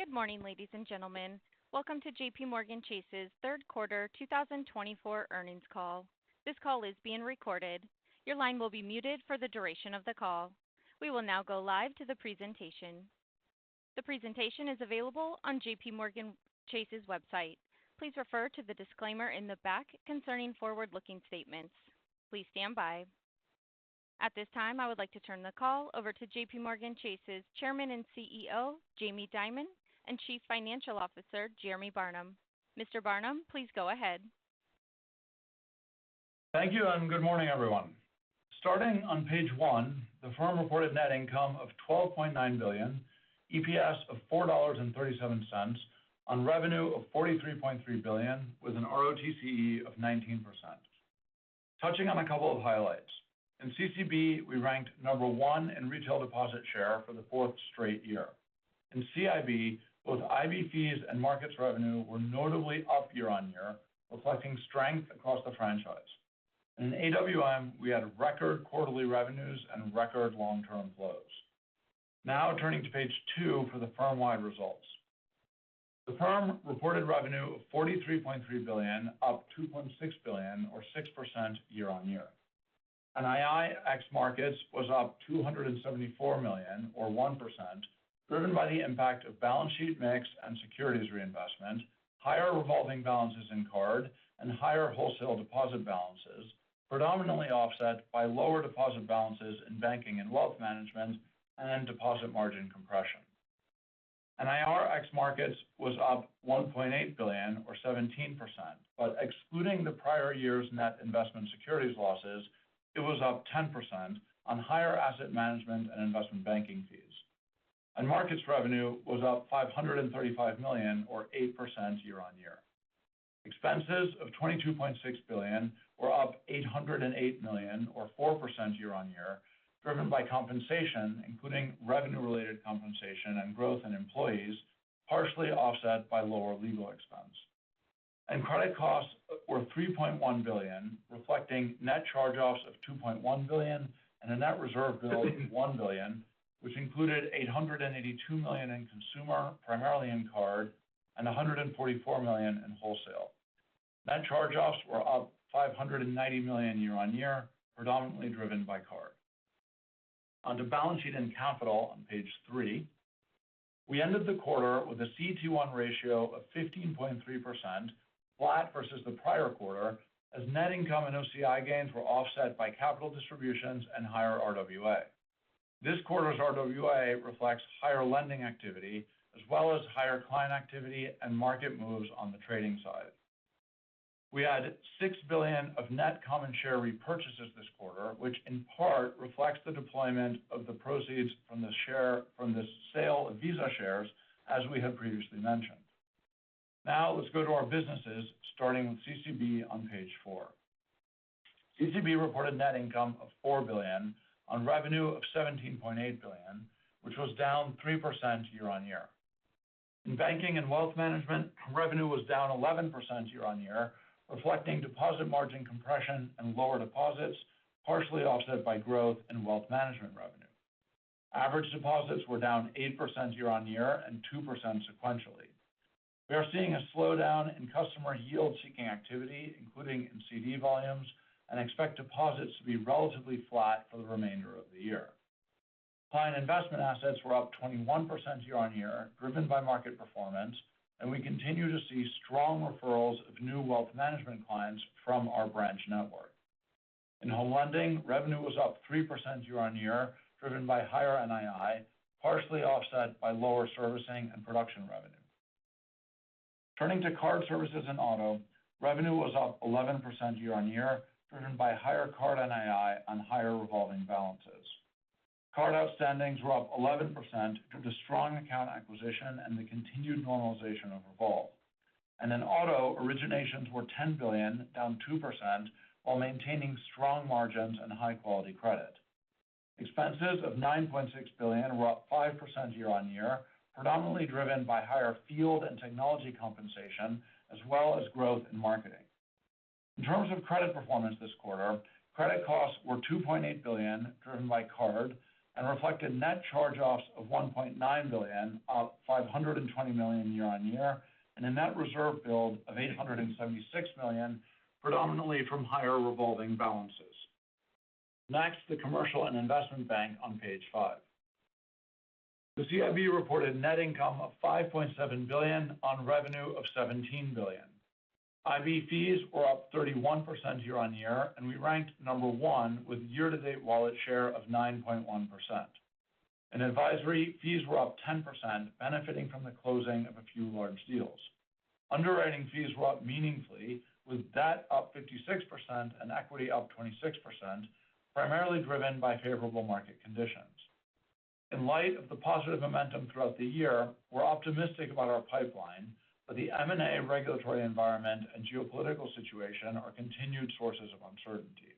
Good morning, ladies and gentlemen. Welcome to JPMorgan Chase's third quarter 2024 earnings call. This call is being recorded. Your line will be muted for the duration of the call. We will now go live to the presentation. The presentation is available on JPMorgan Chase's website. Please refer to the disclaimer in the back concerning forward-looking statements. Please stand by. At this time, I would like to turn the call over to JPMorgan Chase's Chairman and CEO, Jamie Dimon, and Chief Financial Officer, Jeremy Barnum. Mr. Barnum, please go ahead. Thank you, and good morning, everyone. Starting on page 1, the firm reported net income of $12.9 billion, EPS of $4.37, on revenue of $43.3 billion, with an ROTCE of 19%. Touching on a couple of highlights. In CCB, we ranked number 1 in retail deposit share for the 4th straight year. In CIB, both IB fees and markets revenue were notably up year-on-year, reflecting strength across the franchise. And in AWM, we had record quarterly revenues and record long-term flows. Now turning to page 2 for the firm-wide results. The firm reported revenue of $43.3 billion, up $2.6 billion, or 6% year-on-year. NII ex markets was up $274 million, or 1%, driven by the impact of balance sheet mix and securities reinvestment, higher revolving balances in card, and higher wholesale deposit balances, predominantly offset by lower deposit balances in banking and wealth management and deposit margin compression. NIR ex markets was up $1.8 billion, or 17%, but excluding the prior year's net investment securities losses, it was up 10% on higher asset management and investment banking fees. And markets revenue was up $535 million, or 8% year-on-year. Expenses of $22.6 billion were up $808 million, or 4% year-on-year, driven by compensation, including revenue-related compensation and growth in employees, partially offset by lower legal expense. And credit costs were $3.1 billion, reflecting net charge-offs of $2.1 billion and a net reserve build of $1 billion, which included $882 million in consumer, primarily in card, and $144 million in wholesale. Net charge-offs were up $590 million year-on-year, predominantly driven by card. On to balance sheet and capital on page 3. We ended the quarter with a CET1 ratio of 15.3%, flat versus the prior quarter, as net income and OCI gains were offset by capital distributions and higher RWA. This quarter's RWA reflects higher lending activity, as well as higher client activity and market moves on the trading side. We had $6 billion of net common share repurchases this quarter, which in part reflects the deployment of the proceeds from the sale of Visa shares, as we had previously mentioned. Now let's go to our businesses, starting with CCB on page 4. CCB reported net income of $4 billion on revenue of $17.8 billion, which was down 3% year-on-year. In banking and wealth management, revenue was down 11% year-on-year, reflecting deposit margin compression and lower deposits, partially offset by growth in wealth management revenue. Average deposits were down 8% year-on-year and 2% sequentially. We are seeing a slowdown in customer yield-seeking activity, including in CD volumes, and expect deposits to be relatively flat for the remainder of the year. Client investment assets were up 21% year-on-year, driven by market performance, and we continue to see strong referrals of new wealth management clients from our branch network. In home lending, revenue was up 3% year-on-year, driven by higher NII, partially offset by lower servicing and production revenue. Turning to card services and auto, revenue was up 11% year-on-year, driven by higher card NII on higher revolving balances. Card outstandings were up 11% due to strong account acquisition and the continued normalization of revolve. And in auto, originations were $10 billion, down 2%, while maintaining strong margins and high-quality credit. Expenses of $9.6 billion were up 5% year-on-year, predominantly driven by higher field and technology compensation, as well as growth in marketing. In terms of credit performance this quarter, credit costs were $2.8 billion, driven by card, and reflected net charge-offs of $1.9 billion, up $520 million year-on-year, and a net reserve build of $876 million, predominantly from higher revolving balances. Next, the Commercial and Investment Bank on page 5. The CIB reported net income of $5.7 billion on revenue of $17 billion. IB fees were up 31% year-on-year, and we ranked number 1 with year-to-date wallet share of 9.1%. In advisory, fees were up 10%, benefiting from the closing of a few large deals. Underwriting fees were up meaningfully, with debt up 56% and equity up 26%, primarily driven by favorable market conditions. In light of the positive momentum throughout the year, we're optimistic about our pipeline, but the M&A regulatory environment and geopolitical situation are continued sources of uncertainty.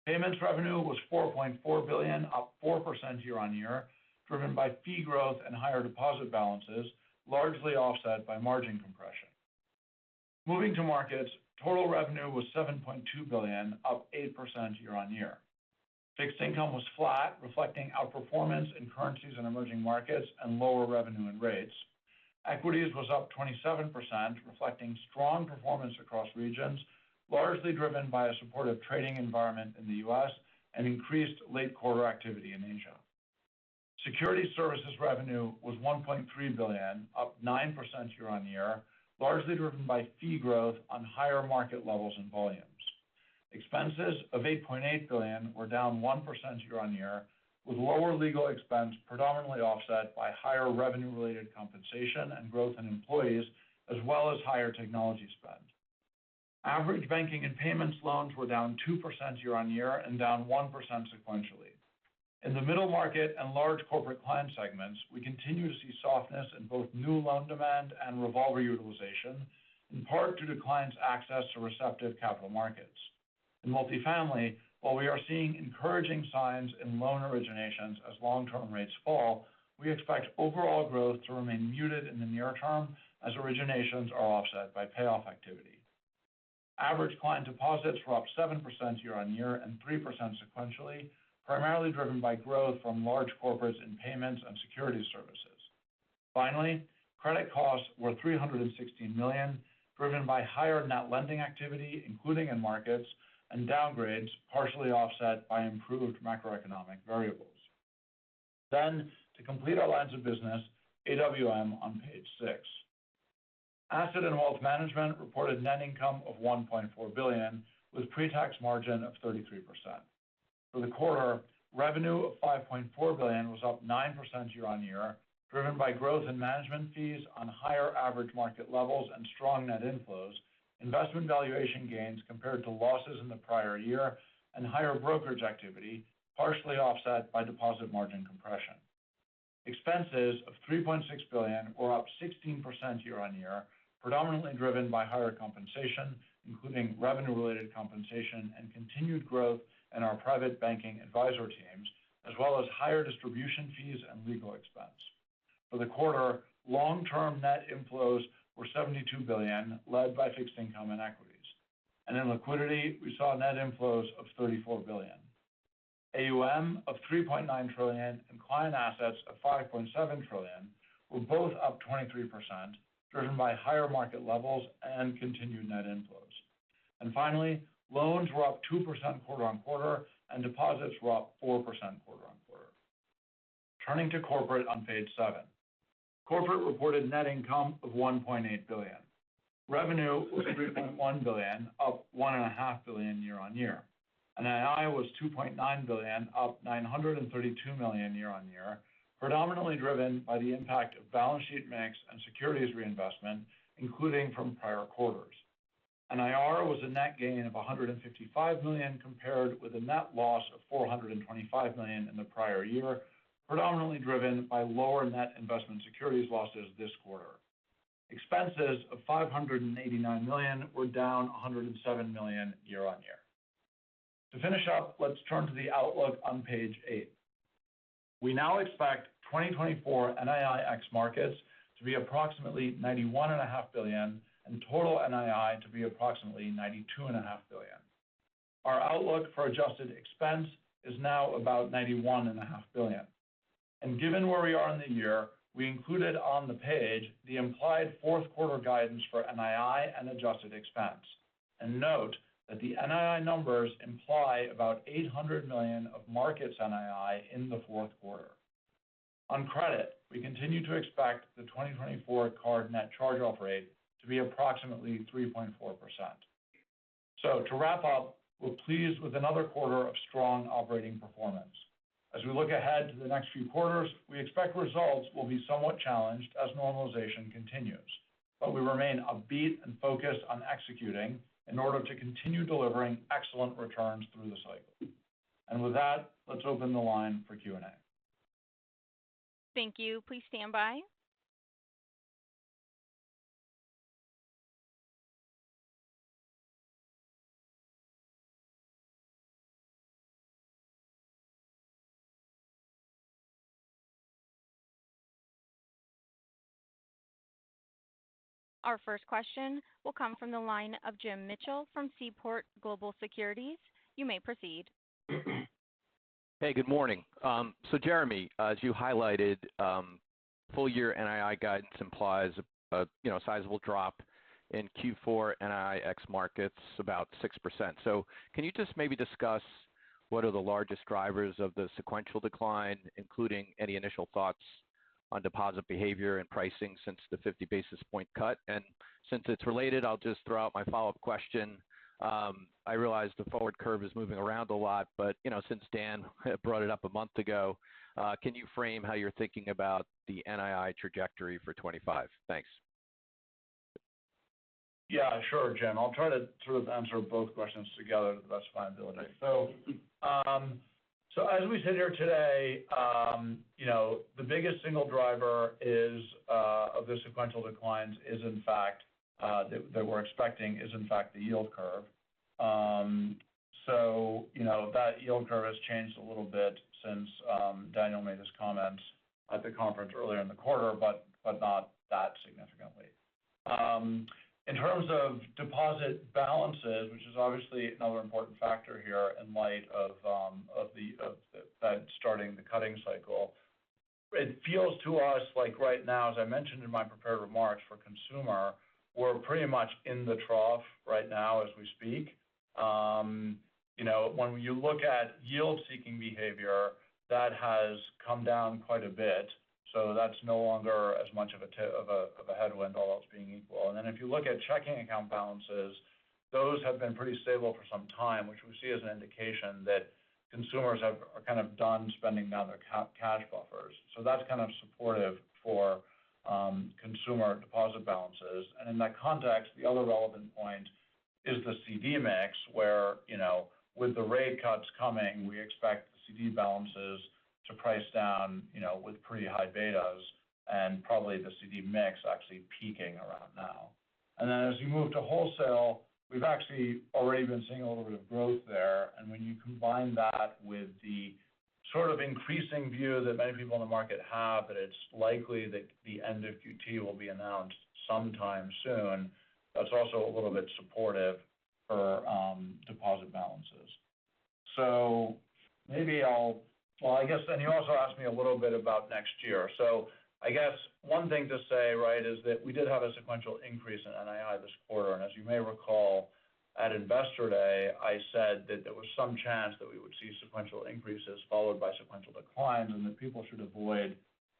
Payments revenue was $4.4 billion, up 4% year-on-year, driven by fee growth and higher deposit balances, largely offset by margin compression. Moving to markets, total revenue was $7.2 billion, up 8% year-on-year. Fixed income was flat, reflecting outperformance in currencies and emerging markets and lower revenue in rates. Equities was up 27%, reflecting strong performance across regions, largely driven by a supportive trading environment in the U.S. and increased late quarter activity in Asia. Securities services revenue was $1.3 billion, up 9% year-on-year, largely driven by fee growth on higher market levels and volumes. Expenses of $8.8 billion were down 1% year-on-year, with lower legal expense predominantly offset by higher revenue-related compensation and growth in employees, as well as higher technology spend. Average banking and payments loans were down 2% year-on-year and down 1% sequentially. In the middle market and large corporate client segments, we continue to see softness in both new loan demand and revolver utilization, in part due to clients' access to receptive capital markets. In multifamily, while we are seeing encouraging signs in loan originations as long-term rates fall, we expect overall growth to remain muted in the near term as originations are offset by payoff activity. Average client deposits were up 7% year-on-year and 3% sequentially, primarily driven by growth from large corporates in payments and securities services. Finally, credit costs were $316 million, driven by higher net lending activity, including in markets, and downgrades, partially offset by improved macroeconomic variables. Then, to complete our lines of business, AWM on page 6. Asset and Wealth Management reported net income of $1.4 billion, with pre-tax margin of 33%. For the quarter, revenue of $5.4 billion was up 9% year-on-year, driven by growth in management fees on higher average market levels and strong net inflows, investment valuation gains compared to losses in the prior year, and higher brokerage activity, partially offset by deposit margin compression. Expenses of $3.6 billion were up 16% year-on-year, predominantly driven by higher compensation, including revenue-related compensation and continued growth in our private banking advisor teams, as well as higher distribution fees and legal expense. For the quarter, long-term net inflows were $72 billion, led by fixed income and equities. And in liquidity, we saw net inflows of $34 billion. AUM of $3.9 trillion and client assets of $5.7 trillion were both up 23%, driven by higher market levels and continued net inflows. And finally, loans were up 2% quarter-on-quarter, and deposits were up 4% quarter-on-quarter. Turning to corporate on page 7. Corporate reported net income of $1.8 billion. Revenue was $3.1 billion, up $1.5 billion year-on-year. NII was $2.9 billion, up $932 million year-on-year, predominantly driven by the impact of balance sheet mix and securities reinvestment, including from prior quarters. NIR was a net gain of $155 million compared with a net loss of $425 million in the prior year, predominantly driven by lower net investment securities losses this quarter. Expenses of $589 million were down $107 million year-on-year. To finish up, let's turn to the outlook on page 8. We now expect 2024 NII ex markets to be approximately $91.5 billion and total NII to be approximately $92.5 billion. Our outlook for adjusted expense is now about $91.5 billion. And given where we are in the year, we included on the page the implied fourth quarter guidance for NII and adjusted expense. And note that the NII numbers imply about $800 million of markets NII in the fourth quarter. On credit, we continue to expect the 2024 card net charge-off rate to be approximately 3.4%. So to wrap up, we're pleased with another quarter of strong operating performance. As we look ahead to the next few quarters, we expect results will be somewhat challenged as normalization continues, but we remain upbeat and focused on executing in order to continue delivering excellent returns through the cycle. And with that, let's open the line for Q&A. Thank you. Please stand by. Our first question will come from the line of Jim Mitchell from Seaport Global Securities. You may proceed. Hey, good morning. So Jeremy, as you highlighted, full year NII guidance implies a sizable drop in Q4 NII ex markets, about 6%. So can you just maybe discuss what are the largest drivers of the sequential decline, including any initial thoughts on deposit behavior and pricing since the 50 basis point cut? And since it's related, I'll just throw out my follow-up question. I realize the forward curve is moving around a lot, but since Dan brought it up a month ago, can you frame how you're thinking about the NII trajectory for 25? Thanks. Yeah, sure, Jim. I'll try to sort of answer both questions together to the best of my ability. So as we sit here today, the biggest single driver of the sequential declines is in fact that we're expecting is in fact the yield curve. So that yield curve has changed a little bit since Daniel made his comments at the conference earlier in the quarter, but not that significantly. In terms of deposit balances, which is obviously another important factor here in light of the Fed starting the cutting cycle, it feels to us like right now, as I mentioned in my prepared remarks for consumer, we're pretty much in the trough right now as we speak. When you look at yield-seeking behavior, that has come down quite a bit. So that's no longer as much of a headwind, all else being equal. And then if you look at checking account balances, those have been pretty stable for some time, which we see as an indication that consumers are kind of done spending down their cash buffers. So that's kind of supportive for consumer deposit balances. And in that context, the other relevant point is the CD mix, where with the rate cuts coming, we expect the CD balances to price down, with pretty high betas, and probably the CD mix actually peaking around now. And then as you move to wholesale, we've actually already been seeing a little bit of growth there. And when you combine that with the sort of increasing view that many people in the market have that it's likely that the end of QT will be announced sometime soon, that's also a little bit supportive for deposit balances. So maybe I guess, and you also asked me a little bit about next year. So I guess one thing to say, right, is that we did have a sequential increase in NII this quarter. And as you may recall, at Investor Day, I said that there was some chance that we would see sequential increases followed by sequential declines, and that people should avoid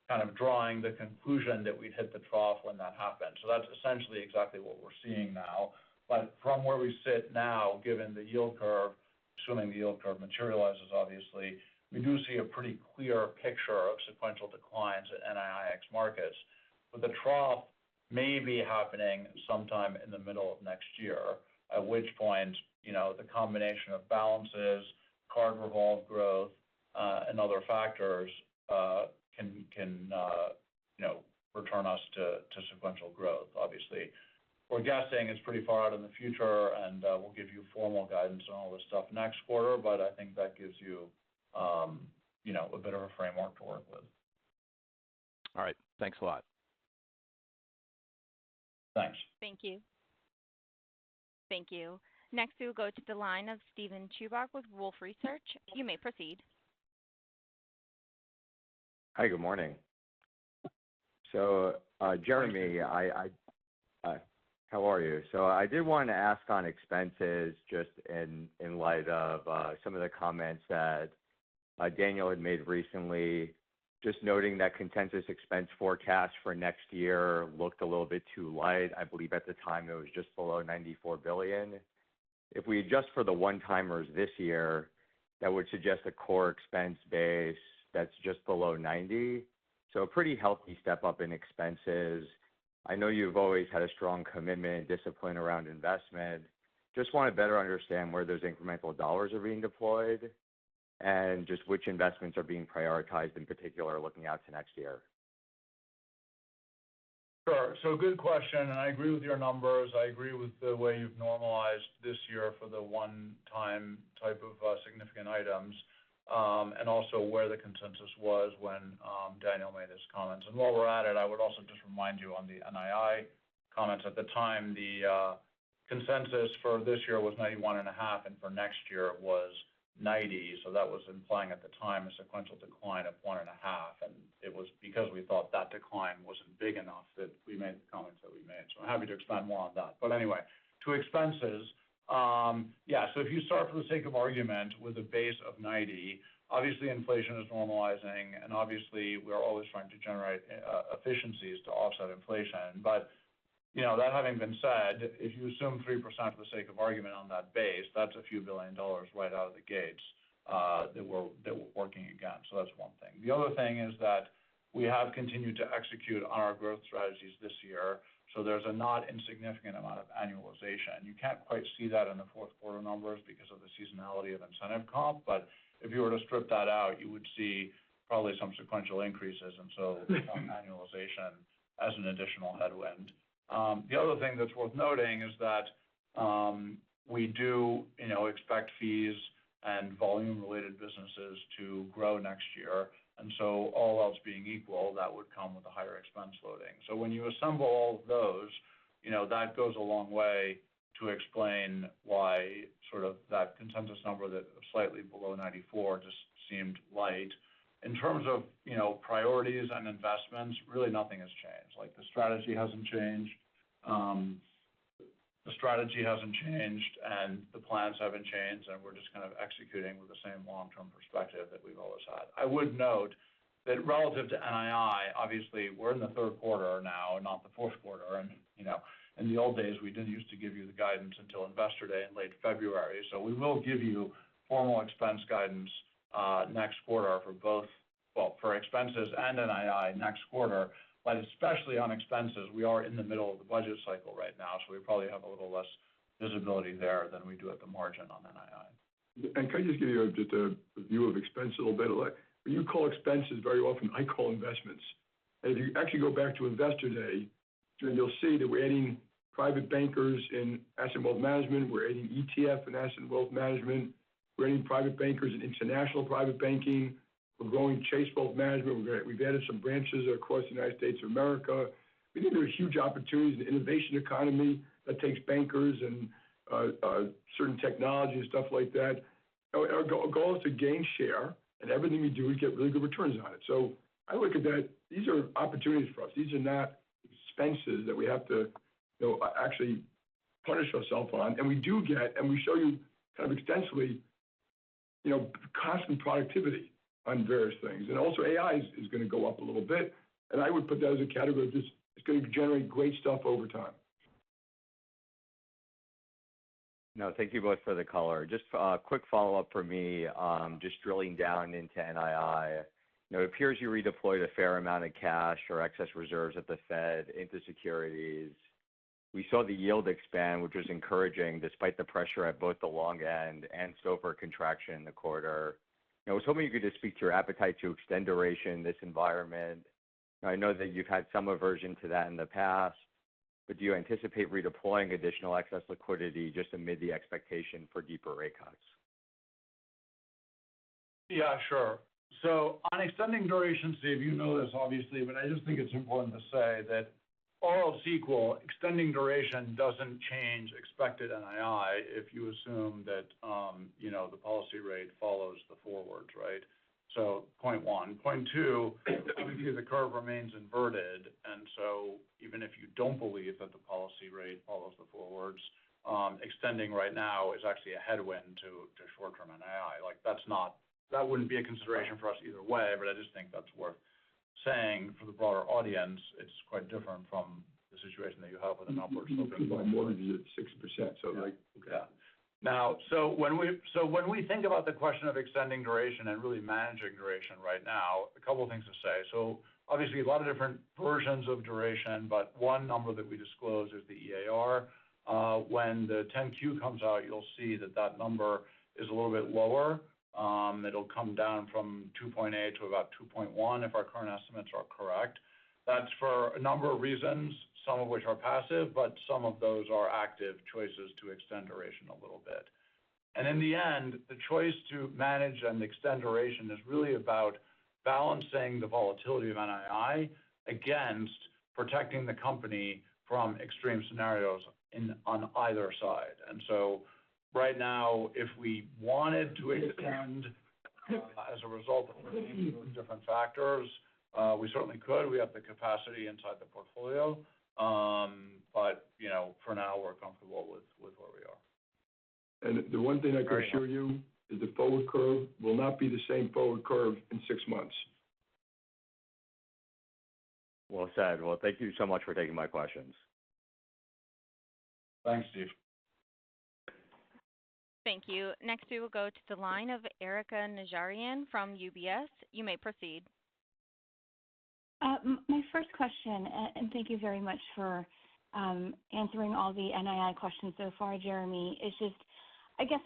kind of drawing the conclusion that we'd hit the trough when that happened. So that's essentially exactly what we're seeing now. But from where we sit now, given the yield curve, assuming the yield curve materializes, obviously, we do see a pretty clear picture of sequential declines at NII ex markets. But the trough may be happening sometime in the middle of next year, at which point, the combination of balances, card revolve growth, and other factors can return us to sequential growth. Obviously, we're guessing it's pretty far out in the future, and we'll give you formal guidance on all this stuff next quarter, but I think that gives you a bit of a framework to work with. All right. Thanks a lot. Thanks. Thank you. Thank you. Next, we will go to the line of Steven Chubak with Wolfe Research. You may proceed. Hi, good morning. So, Jeremy, how are you? So I did want to ask on expenses, just in light of some of the comments that Daniel had made recently, just noting that consensus expense forecast for next year looked a little bit too light. I believe at the time it was just below $94 billion. If we adjust for the one-timers this year, that would suggest a core expense base that's just below 90. So a pretty healthy step up in expenses. I know you've always had a strong commitment and discipline around investment. Just want to better understand where those incremental dollars are being deployed and just which investments are being prioritized in particular looking out to next year. Sure. So good question, and I agree with your numbers. I agree with the way you've normalized this year for the one-time type of significant items, and also where the consensus was when Daniel made his comments. And while we're at it, I would also just remind you on the NII comments. At the time, the consensus for this year was 91.5, and for next year it was 90. So that was implying at the time a sequential decline of 1.5, and it was because we thought that decline wasn't big enough that we made the comments that we made. So I'm happy to expand more on that. But anyway, to expenses. So if you start for the sake of argument with a base of 90, obviously inflation is normalizing, and obviously we're always trying to generate efficiencies to offset inflation. But that having been said, if you assume 3% for the sake of argument on that base, that's a few $1 billion right out of the gates that we're working against. So that's one thing. The other thing is that we have continued to execute on our growth strategies this year. So there's a not insignificant amount of annualization. You can't quite see that in the fourth quarter numbers because of the seasonality of incentive comp, but if you were to strip that out, you would see probably some sequential increases, and so some annualization as an additional headwind. The other thing that's worth noting is that we do, expect fees and volume-related businesses to grow next year. And so all else being equal, that would come with a higher expense loading. So when you assemble all of those, that goes a long way to explain why sort of that consensus number that slightly below 94 just seemed light. In terms of, priorities and investments, really nothing has changed. Like the strategy hasn't changed. The strategy hasn't changed and the plans haven't changed, and we're just kind of executing with the same long-term perspective that we've always had. I would note that relative to NII, obviously we're in the third quarter now, not the fourth quarter. And, in the old days, we didn't used to give you the guidance until Investor Day in late February. So we will give you formal expense guidance next quarter for expenses and NII next quarter. But especially on expenses, we are in the middle of the budget cycle right now, so we probably have a little less visibility there than we do at the margin on NII. And can I just give you just a view of expense a little bit? When you call expenses, very often I call investments. And if you actually go back to Investor Day, then you'll see that we're adding private bankers in asset and wealth management. We're adding ETF in asset and wealth management. We're adding private bankers in international private banking. We're growing Chase Wealth Management. We've added some branches across the United States of America. We think there are huge opportunities in the innovation economy that takes bankers and certain technology and stuff like that. Our goal is to gain share, and everything we do is get really good returns on it. So I look at that. These are opportunities for us. These are not expenses that we have to actually punish ourselves on. And we do get, and we show you kind of extensively, constant productivity on various things. And also AI is going to go up a little bit. And I would put that as a category of just, it's going to generate great stuff over time. No, thank you both for the color. Just a quick follow-up for me, just drilling down into NII. It appears you redeployed a fair amount of cash or excess reserves at the Fed into securities. We saw the yield expand, which was encouraging despite the pressure at both the long end and SOFR contraction in the quarter. I was hoping you could just speak to your appetite to extend duration in this environment. I know that you've had some aversion to that in the past, but do you anticipate redeploying additional excess liquidity just amid the expectation for deeper rate cuts? Yeah, sure. So on extending duration, Steve, you know this obviously, but I just think it's important to say that all else equal, extending duration doesn't change expected NII if you assume that, the policy rate follows the forwards, right? So point one. Point two, obviously the curve remains inverted, and so even if you don't believe that the policy rate follows the forwards, extending right now is actually a headwind to short-term NII. Like that wouldn't be a consideration for us either way, but I just think that's worth saying for the broader audience. It's quite different from the situation that you have with an upward sloping. My mortgage is at 6%, so okay. Yeah. Now, so when we think about the question of extending duration and really managing duration right now, a couple of things to say. So obviously a lot of different versions of duration, but one number that we disclose is the EAR. When the 10Q comes out, you'll see that number is a little bit lower. It'll come down from 2.8 to about 2.1 if our current estimates are correct. That's for a number of reasons, some of which are passive, but some of those are active choices to extend duration a little bit. And in the end, the choice to manage and extend duration is really about balancing the volatility of NII against protecting the company from extreme scenarios on either side. And so right now, if we wanted to extend as a result of different factors, we certainly could. We have the capacity inside the portfolio. But, for now, we're comfortable with where we are. And the one thing I can assure you is the forward curve will not be the same forward curve in 6 months. Well said. Well, thank you so much for taking my questions. Thanks, Steve. Thank you. Next, we will go to the line of Erika Najarian from UBS. You may proceed. My first question, and thank you very much for answering all the NII questions so far, Jeremy, is just, I guess,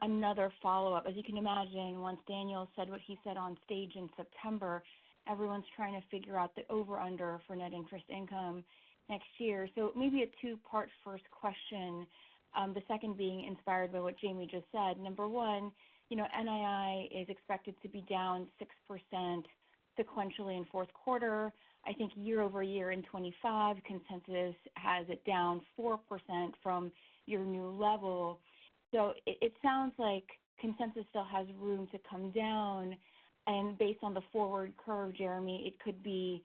another follow-up. As you can imagine, once Daniel said what he said on stage in September, everyone's trying to figure out the over-under for net interest income next year. So maybe a two-part first question, the second being inspired by what Jamie just said. Number one, NII is expected to be down 6% sequentially in fourth quarter. I think year over year in 25, consensus has it down 4% from your new level. So it sounds like consensus still has room to come down. And based on the forward curve, Jeremy, it could be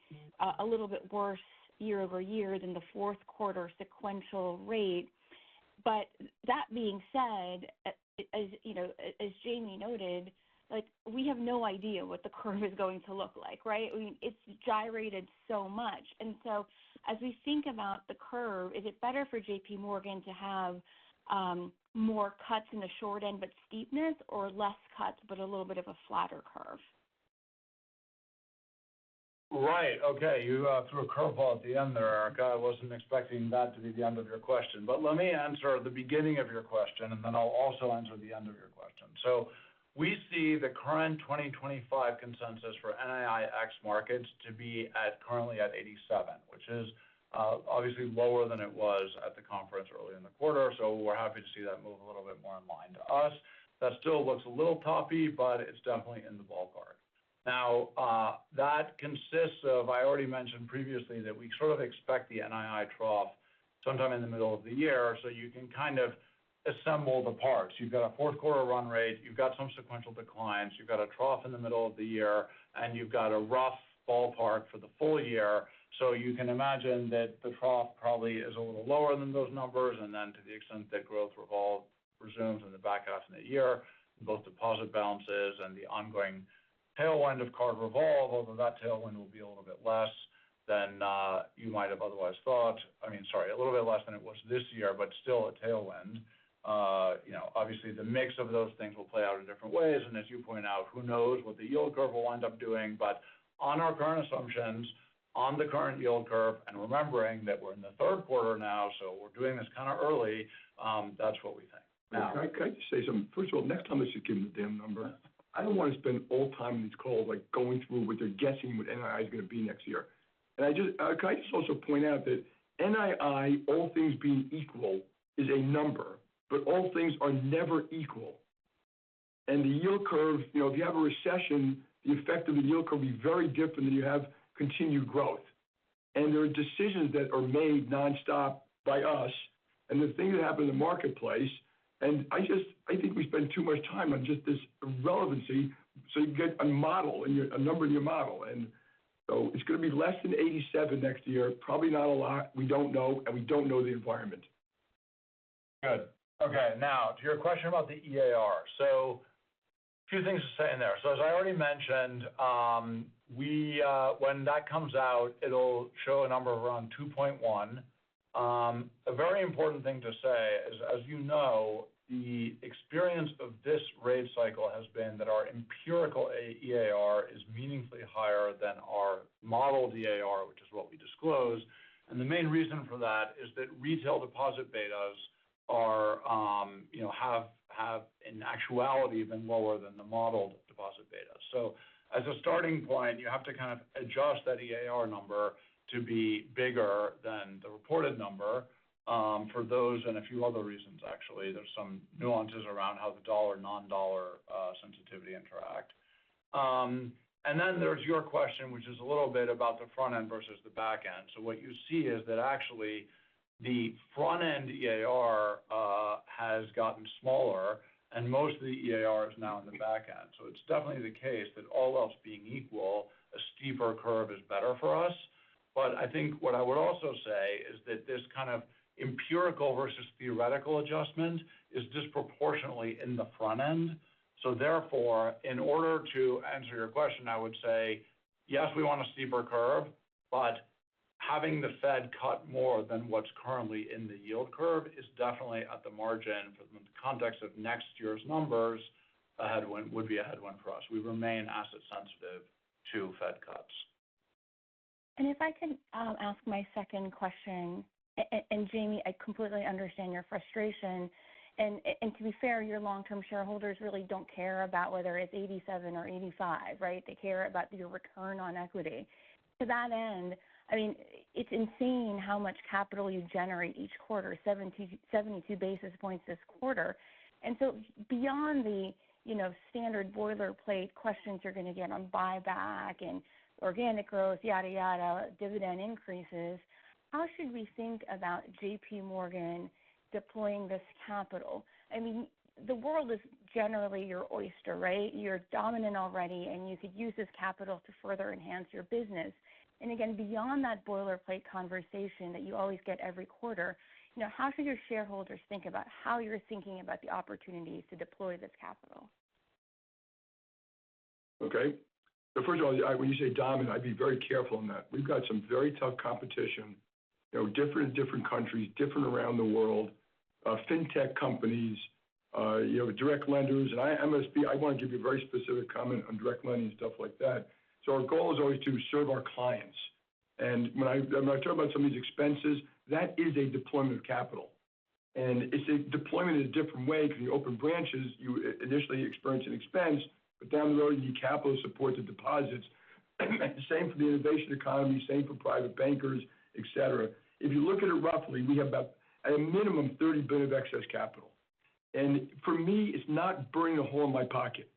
a little bit worse year over year than the fourth quarter sequential rate. But that being said, as Jamie noted, we have no idea what the curve is going to look like, right? I mean, it's gyrated so much. And so as we think about the curve, is it better for JPMorgan to have more cuts in the short end but steepness, or less cuts but a little bit of a flatter curve? Right. Okay. You threw a curveball at the end there, Erica. I wasn't expecting that to be the end of your question. But let me answer the beginning of your question, and then I'll also answer the end of your question. So we see the current 2025 consensus for NII ex markets to be currently at 87, which is obviously lower than it was at the conference early in the quarter. So we're happy to see that move a little bit more in line to us. That still looks a little toppy, but it's definitely in the ballpark. Now, that consists of, I already mentioned previously that we sort of expect the NII trough sometime in the middle of the year, so you can kind of assemble the parts. You've got a fourth quarter run rate, you've got some sequential declines, you've got a trough in the middle of the year, and you've got a rough ballpark for the full year. So you can imagine that the trough probably is a little lower than those numbers, and then to the extent that growth resumes in the back half of the year, both deposit balances and the ongoing tailwind of card revolve, although that tailwind will be a little bit less than you might have otherwise thought. A little bit less than it was this year, but still a tailwind. Obviously the mix of those things will play out in different ways, and as you point out, who knows what the yield curve will wind up doing, but on our current assumptions, on the current yield curve, and remembering that we're in the third quarter now, so we're doing this kind of early, that's what we think. Now, can I just say something? First of all, next time I should give them the damn number. I don't want to spend all time in these calls going through what they're guessing what NII is going to be next year. And can I just also point out that NII, all things being equal, is a number, but all things are never equal. And the yield curve, if you have a recession, the effect of the yield curve will be very different than you have continued growth. and there are decisions that are made nonstop by us, and the things that happen in the marketplace. And I think we spend too much time on just this irrelevancy, so you get a model and a number in your model. And so it's going to be less than 87 next year, probably not a lot. We don't know, and we don't know the environment. Good. Okay, now to your question about the EAR. So a few things to say in there. So as I already mentioned, when that comes out, it'll show a number of around 2.1. A very important thing to say is, as you know, the experience of this rate cycle has been that our empirical EAR is meaningfully higher than our modeled EAR, which is what we disclose. And the main reason for that is that retail deposit betas are, have in actuality been lower than the modeled deposit betas. So as a starting point, you have to kind of adjust that EAR number to be bigger than the reported number for those and a few other reasons, actually. There's some nuances around how the dollar, non-dollar sensitivity interact. And then there's your question, which is a little bit about the front end versus the back end. So what you see is that actually the front end EAR has gotten smaller, and most of the EAR is now in the back end. So it's definitely the case that all else being equal, a steeper curve is better for us. But I think what I would also say is that this kind of empirical versus theoretical adjustment is disproportionately in the front end. So therefore, in order to answer your question, I would say, yes, we want a steeper curve, but having the Fed cut more than what's currently in the yield curve is definitely at the margin, for the context of next year's numbers, a headwind, would be a headwind for us. We remain asset sensitive to Fed cuts. And if I could ask my second question, and Jamie, I completely understand your frustration. And to be fair, your long-term shareholders really don't care about whether it's 87 or 85, right? They care about your return on equity. To that end, I mean, it's insane how much capital you generate each quarter, 72 basis points this quarter. And so beyond the, standard boilerplate questions you're going to get on buyback and organic growth, yada, yada, dividend increases, how should we think about JPMorgan deploying this capital? I mean, the world is generally your oyster, right? You're dominant already, and you could use this capital to further enhance your business. And again, beyond that boilerplate conversation that you always get every quarter, how should your shareholders think about how you're thinking about the opportunities to deploy this capital? Okay. So first of all, when you say dominant, I'd be very careful on that. We've got some very tough competition, different in different countries, different around the world, fintech companies, direct lenders, and MSB. I want to give you a very specific comment on direct lending and stuff like that. So our goal is always to serve our clients. And when I talk about some of these expenses, that is a deployment of capital. And it's a deployment in a different way, because when you open branches, you initially experience an expense, but down the road, you need capital to support the deposits. Same for the innovation economy, same for private bankers, et cetera. If you look at it roughly, we have about, at a minimum, $30 billion of excess capital. And for me, it's not burning a hole in my pocket.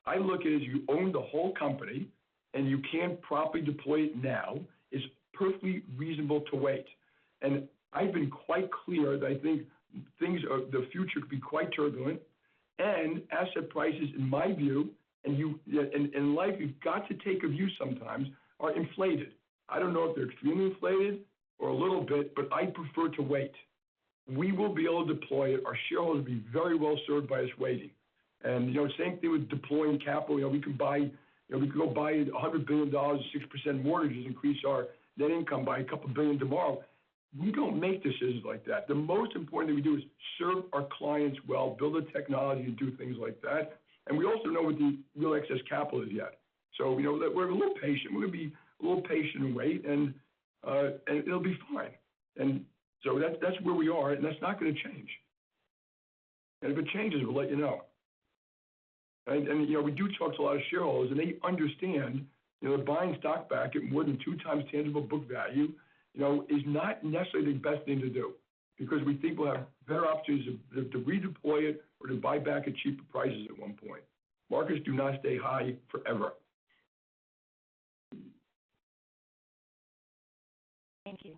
I look at it as you own the whole company, and you can't properly deploy it now. It's perfectly reasonable to wait. And I've been quite clear that I think the future could be quite turbulent, and asset prices, in my view, and in life, you've got to take a view sometimes, are inflated. I don't know if they're extremely inflated or a little bit, but I prefer to wait. We will be able to deploy it. Our shareholders will be very well served by us waiting. And, same thing with deploying capital. We can go buy $100 billion, 6% mortgages, increase our net income by a couple billion tomorrow. We don't make decisions like that. The most important thing we do is serve our clients well, build a technology and do things like that. And we also know what the real excess capital is yet. So, we're a little patient. We're going to be a little patient and wait, and it'll be fine. And so that's where we are, and that's not going to change. And if it changes, we'll let you know. And we do talk to a lot of shareholders, and they understand, buying stock back at more than 2 times tangible book value, is not necessarily the best thing to do, because we think we'll have better opportunities to redeploy it or to buy back at cheaper prices at one point. Markets do not stay high forever. Thank you.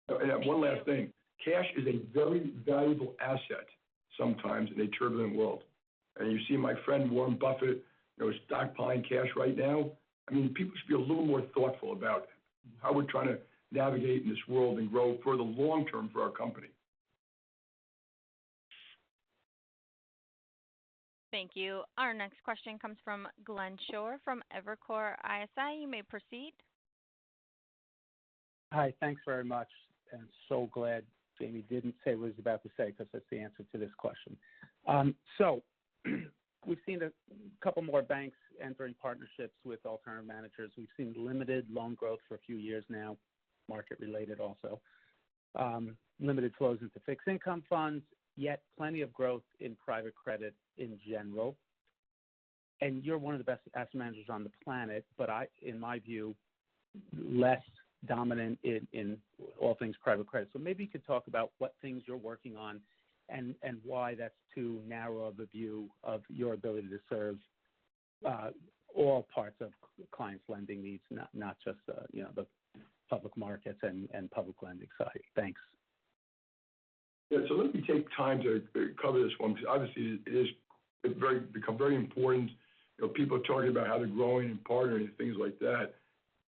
And one last thing. Cash is a very valuable asset sometimes in a turbulent world. And you see my friend Warren Buffett, stockpiling cash right now. I mean, people should be a little more thoughtful about how we're trying to navigate in this world and grow for the long term for our company. Thank you. Our next question comes from Glenn Schorr from Evercore ISI. You may proceed. Hi, thanks very much. And so glad Jamie didn't say what he was about to say because that's the answer to this question. So we've seen a couple more banks entering partnerships with alternative managers. We've seen limited loan growth for a few years now, market-related also. Limited flows into fixed income funds, yet plenty of growth in private credit in general. And you're one of the best asset managers on the planet, but in my view, less dominant in all things private credit. So maybe you could talk about what things you're working on and why that's too narrow of a view of your ability to serve all parts of clients' lending needs, not just the public markets and public lending side. Thanks. Yeah, so let me take time to cover this one because obviously it's become very important. People are talking about how they're growing and partnering and things like that.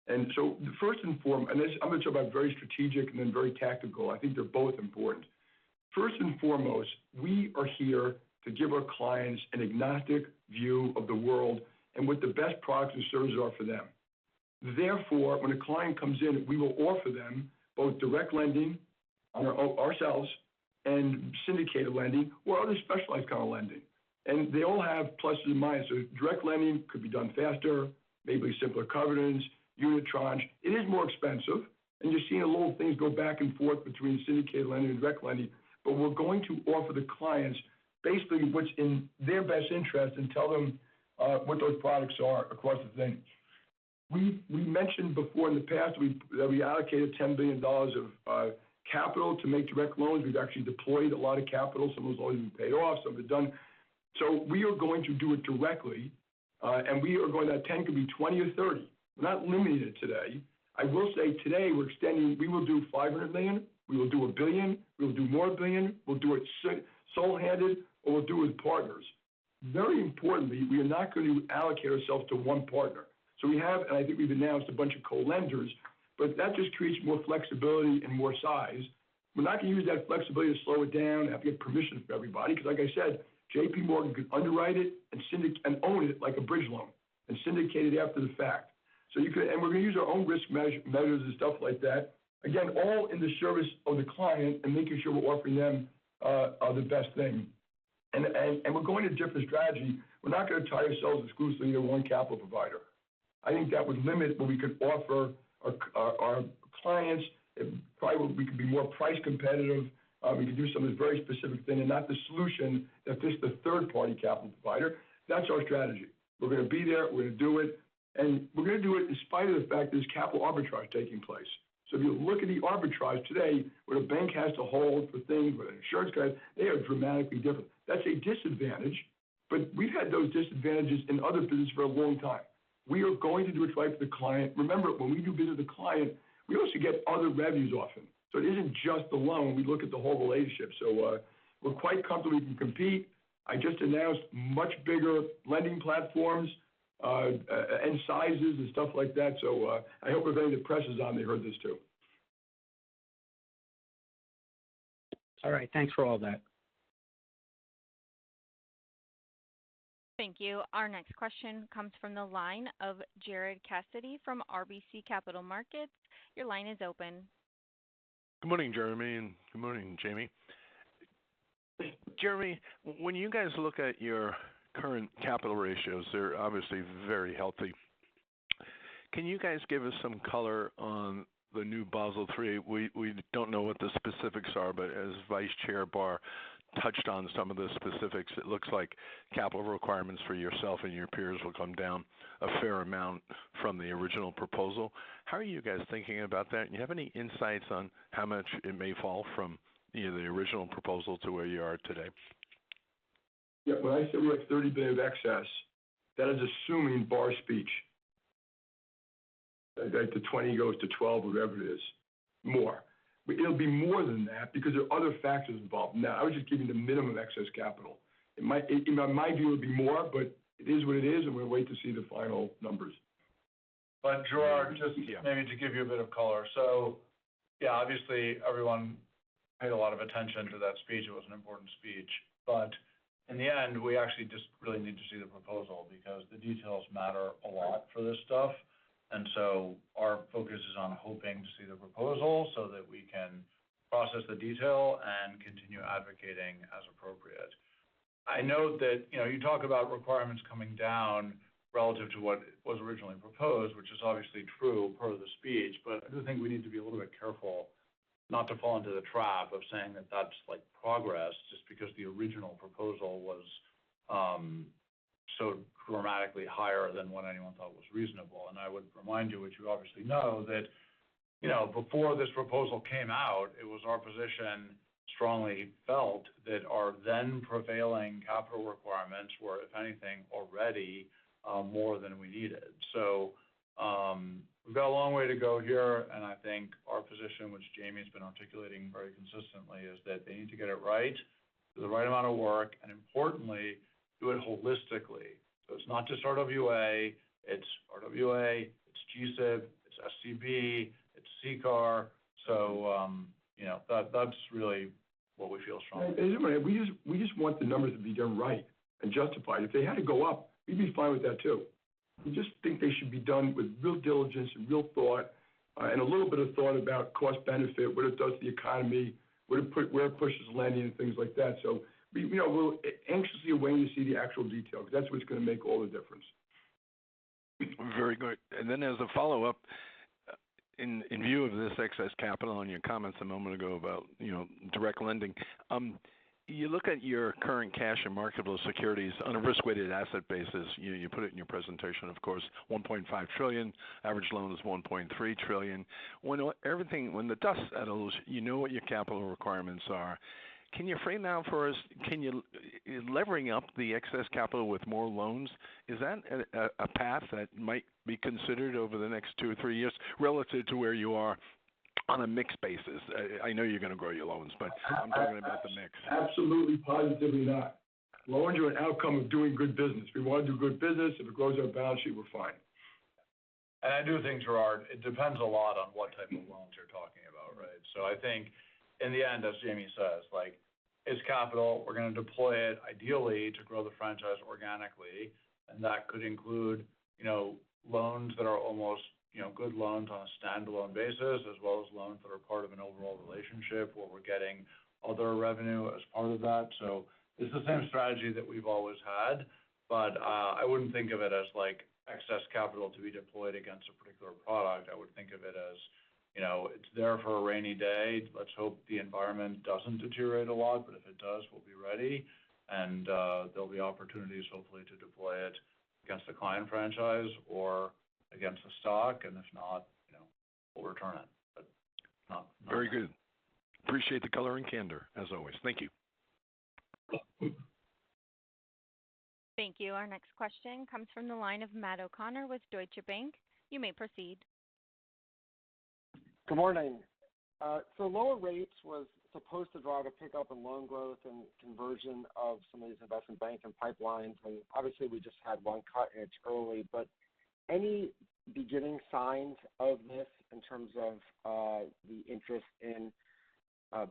And so the first and foremost, and I'm going to talk about very strategic and then very tactical. I think they're both important. First and foremost, we are here to give our clients an agnostic view of the world and what the best products and services are for them. Therefore, when a client comes in, we will offer them both direct lending on ourselves and syndicated lending or other specialized kind of lending. And they all have pluses and minuses. So direct lending could be done faster, maybe simpler covenants, unit tranche. It is more expensive, and you're seeing a little things go back and forth between syndicated lending and direct lending. But we're going to offer the clients basically what's in their best interest and tell them what those products are across the thing. We mentioned before in the past that we allocated $10 billion of capital to make direct loans. We've actually deployed a lot of capital. Some of those loans have been paid off, some have been done. So we are going to do it directly, and we are going, that 10 could be 20 or 30. We're not limiting it today. I will say today we're extending, we will do $500 million, we will do $1 billion, we will do more $1 billion, we'll do it sole-handed, or we'll do it with partners. Very importantly, we are not going to allocate ourselves to one partner. So we have, and I think we've announced a bunch of co-lenders, but that just creates more flexibility and more size. We're not going to use that flexibility to slow it down and have to get permission from everybody, because like I said, JPMorgan could underwrite it and own it like a bridge loan and syndicate it after the fact. So you could, and we're going to use our own risk measures and stuff like that. Again, all in the service of the client and making sure we're offering them the best thing. And we're going to different strategy. We're not going to tie ourselves exclusively to one capital provider. I think that would limit what we could offer our clients. We could be more price competitive. We could do some of this very specific thing and not the solution that this the third-party capital provider. That's our strategy. We're going to be there. We're going to do it. And we're going to do it in spite of the fact there's capital arbitrage taking place. So if you look at the arbitrage today, where a bank has to hold for things, where an insurance guy, they are dramatically different. That's a disadvantage, but we've had those disadvantages in other businesses for a long time. We are going to do it right for the client. Remember, when we do business with the client, we also get other revenues often. So it isn't just the loan. We look at the whole relationship. So we're quite comfortable we can compete. I just announced much bigger lending platforms and sizes and stuff like that. So I hope if any of the press is on, they heard this too. All right. Thanks for all that. Thank you. Our next question comes from the line of Gerard Cassidy from RBC Capital Markets. Your line is open. Good morning, Jeremy, and good morning, Jamie. Jeremy, when you guys look at your current capital ratios, they're obviously very healthy. Can you guys give us some color on the new Basel III? We don't know what the specifics are, but as Vice Chair Barr touched on some of the specifics, it looks like capital requirements for yourself and your peers will come down a fair amount from the original proposal. How are you guys thinking about that? And you have any insights on how much it may fall from the original proposal to where you are today? Yeah, when I say we have 30 billion of excess, that is assuming Barr's speech. Like the 20 goes to 12, whatever it is, more. But it'll be more than that because there are other factors involved. Now, I was just giving the minimum excess capital. In my view, it would be more, but it is what it is, and we'll wait to see the final numbers. But Gerard, just maybe to give you a bit of color. So, yeah, obviously everyone paid a lot of attention to that speech. It was an important speech. But in the end, we actually just really need to see the proposal because the details matter a lot for this stuff. And so our focus is on hoping to see the proposal so that we can process the detail and continue advocating as appropriate. I note that, you talk about requirements coming down relative to what was originally proposed, which is obviously true per the speech, but I do think we need to be a little bit careful not to fall into the trap of saying that that's like progress just because the original proposal was so dramatically higher than what anyone thought was reasonable. And I would remind you, which you obviously know, that before this proposal came out, it was our position strongly felt that our then prevailing capital requirements were, if anything, already more than we needed. So we've got a long way to go here, and I think our position, which Jamie's been articulating very consistently, is that they need to get it right, do the right amount of work, and importantly, do it holistically. So it's not just RWA, it's it's GSIB, it's SCB, it's CCAR. So, that's really what we feel strongly. We just want the numbers to be done right and justified. If they had to go up, we'd be fine with that too. We just think they should be done with real diligence and real thought, and a little bit of thought about cost benefit, what it does to the economy, where it pushes lending and things like that. So we're anxiously waiting to see the actual detail because that's what's going to make all the difference. Very good. And then as a follow-up, in view of this excess capital and your comments a moment ago about direct lending, you look at your current cash and marketable securities on a risk-weighted asset basis. You put it in your presentation, of course, $1.5 trillion. Average loan is $1.3 trillion. When the dust settles, you know what your capital requirements are. Can you frame out for us? Levering up the excess capital with more loans? Is that a path that might be considered over the next 2 or 3 years relative to where you are on a mixed basis? I know you're going to grow your loans, but I'm talking about the mix. Absolutely, positively not. Loans are an outcome of doing good business. We want to do good business. If it grows our balance sheet, we're fine. And I do think, Gerard, it depends a lot on what type of loans you're talking about, right? So I think in the end, as Jamie says, it's capital. We're going to deploy it ideally to grow the franchise organically, and that could include, loans that are almost, good loans on a standalone basis, as well as loans that are part of an overall relationship where we're getting other revenue as part of that. So it's the same strategy that we've always had, but I wouldn't think of it as excess capital to be deployed against a particular product. I would think of it as it's there for a rainy day. Let's hope the environment doesn't deteriorate a lot, but if it does, we'll be ready. And there'll be opportunities, hopefully, to deploy it against the client franchise or against the stock. And if not, we'll return it. But not very good. Appreciate the color and candor, as always. Thank you. Thank you. Our next question comes from the line of Matt O'Connor with Deutsche Bank. You may proceed. Good morning. So lower rates was supposed to drive a pickup in loan growth and conversion of some of these investment banking pipelines. And obviously we just had one cut and it's early, but any beginning signs of this in terms of the interest in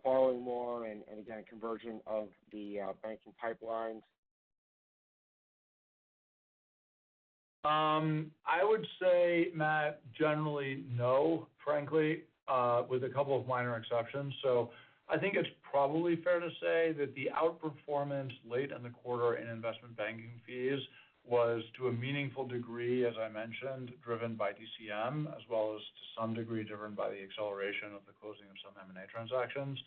borrowing more and again, conversion of the banking pipelines? I would say, Matt, generally no, frankly, with a couple of minor exceptions. So I think it's probably fair to say that the outperformance late in the quarter in investment banking fees was to a meaningful degree, as I mentioned, driven by DCM, as well as to some degree driven by the acceleration of the closing of some M&A transactions.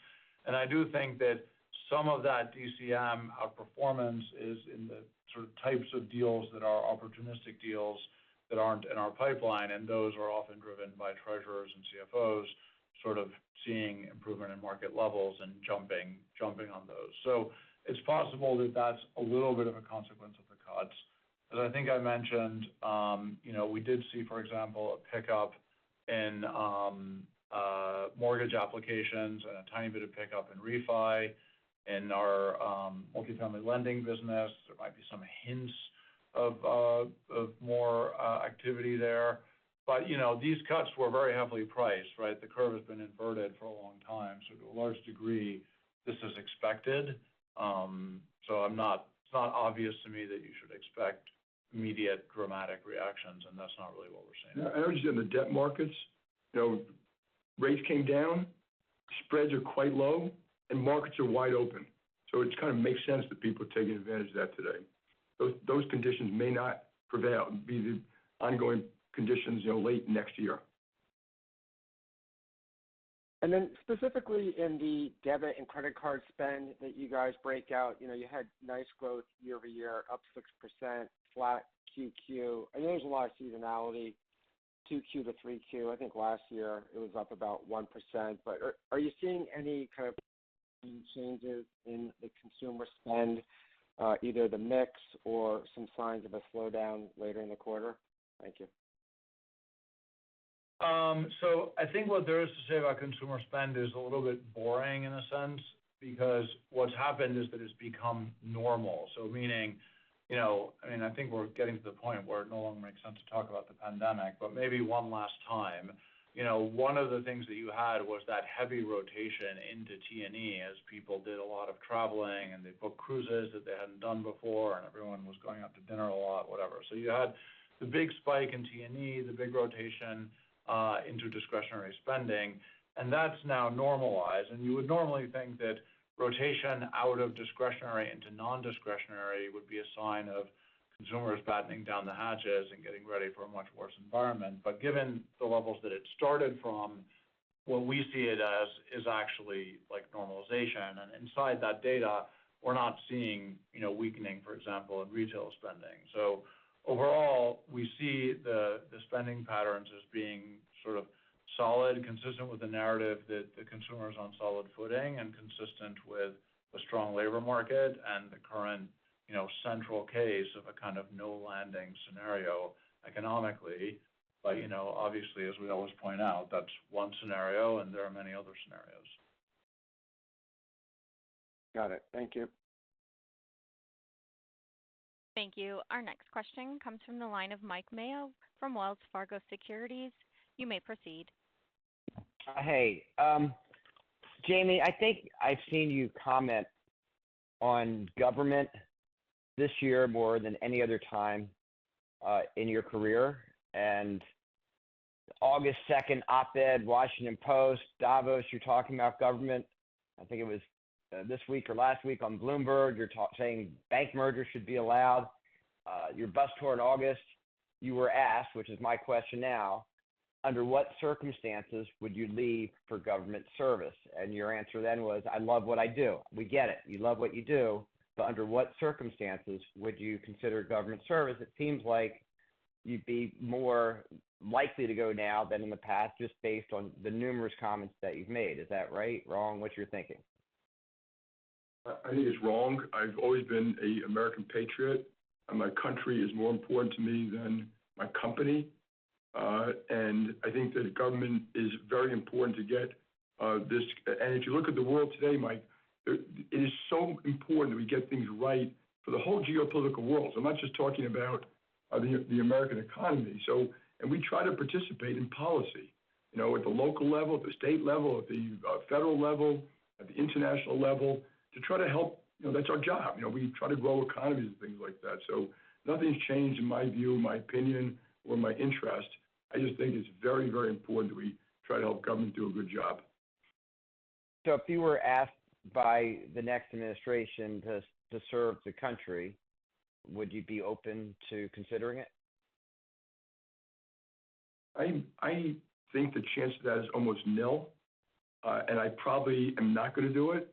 And I do think that some of that DCM outperformance is in the sort of types of deals that are opportunistic deals that aren't in our pipeline, and those are often driven by treasurers and CFOs sort of seeing improvement in market levels and jumping on those. So it's possible that that's a little bit of a consequence of the cuts. As I think I mentioned, we did see, for example, a pickup in mortgage applications and a tiny bit of pickup in refi. In our multifamily lending business, there might be some hints of more activity there. But, these cuts were very heavily priced, right? The curve has been inverted for a long time. So to a large degree, this is expected. So it's not obvious to me that you should expect immediate dramatic reactions, and that's not really what we're seeing. Yeah, I noticed in the debt markets, rates came down, spreads are quite low, and markets are wide open. So it kind of makes sense that people are taking advantage of that today. Those conditions may not prevail, be the ongoing conditions, late next year. And then specifically in the debit and credit card spend that you guys break out, you had nice growth year over year, up 6%, flat QQ. I know there's a lot of seasonality, 2Q to 3Q. I think last year it was up about 1%. But are you seeing any kind of changes in the consumer spend, either the mix or some signs of a slowdown later in the quarter? Thank you. So I think what there is to say about consumer spend is a little bit boring in a sense, because what's happened is that it's become normal. So meaning, I think we're getting to the point where it no longer makes sense to talk about the pandemic, but maybe one last time. One of the things that you had was that heavy rotation into T&E as people did a lot of traveling and they booked cruises that they hadn't done before, and everyone was going out to dinner a lot, whatever. So you had the big spike in T&E, the big rotation into discretionary spending, and that's now normalized. And you would normally think that rotation out of discretionary into non-discretionary would be a sign of consumers battening down the hatches and getting ready for a much worse environment. But given the levels that it started from, what we see it as is actually like normalization. And inside that data, we're not seeing, weakening, for example, in retail spending. So overall, we see the spending patterns as being sort of solid, consistent with the narrative that the consumer is on solid footing, and consistent with the strong labor market and the current, central case of a kind of no landing scenario economically. But, obviously, as we always point out, that's one scenario, and there are many other scenarios. Got it. Thank you. Thank you. Our next question comes from the line of Mike Mayo from Wells Fargo Securities. You may proceed. Hey, Jamie, I think I've seen you comment on government this year more than any other time in your career. And August 2nd op-ed, Washington Post, Davos, you're talking about government. I think it was this week or last week on Bloomberg, you're saying bank mergers should be allowed. Your bus tour in August, you were asked, which is my question now, under what circumstances would you leave for government service? And your answer then was, I love what I do. We get it. You love what you do. But under what circumstances would you consider government service? It seems like you'd be more likely to go now than in the past, just based on the numerous comments that you've made. Is that right, wrong? What's your thinking? I think it's wrong. I've always been an American patriot, and my country is more important to me than my company. And I think that government is very important to get this. And if you look at the world today, Mike, it is so important that we get things right for the whole geopolitical world. So I'm not just talking about the American economy. So, and we try to participate in policy, at the local level, at the state level, at the federal level, at the international level, to try to help. That's our job. We try to grow economies and things like that. So nothing's changed in my view, my opinion, or my interest. I just think it's very, very important that we try to help government do a good job. So if you were asked by the next administration to serve the country, would you be open to considering it? I think the chance of that is almost nil, and I probably am not going to do it.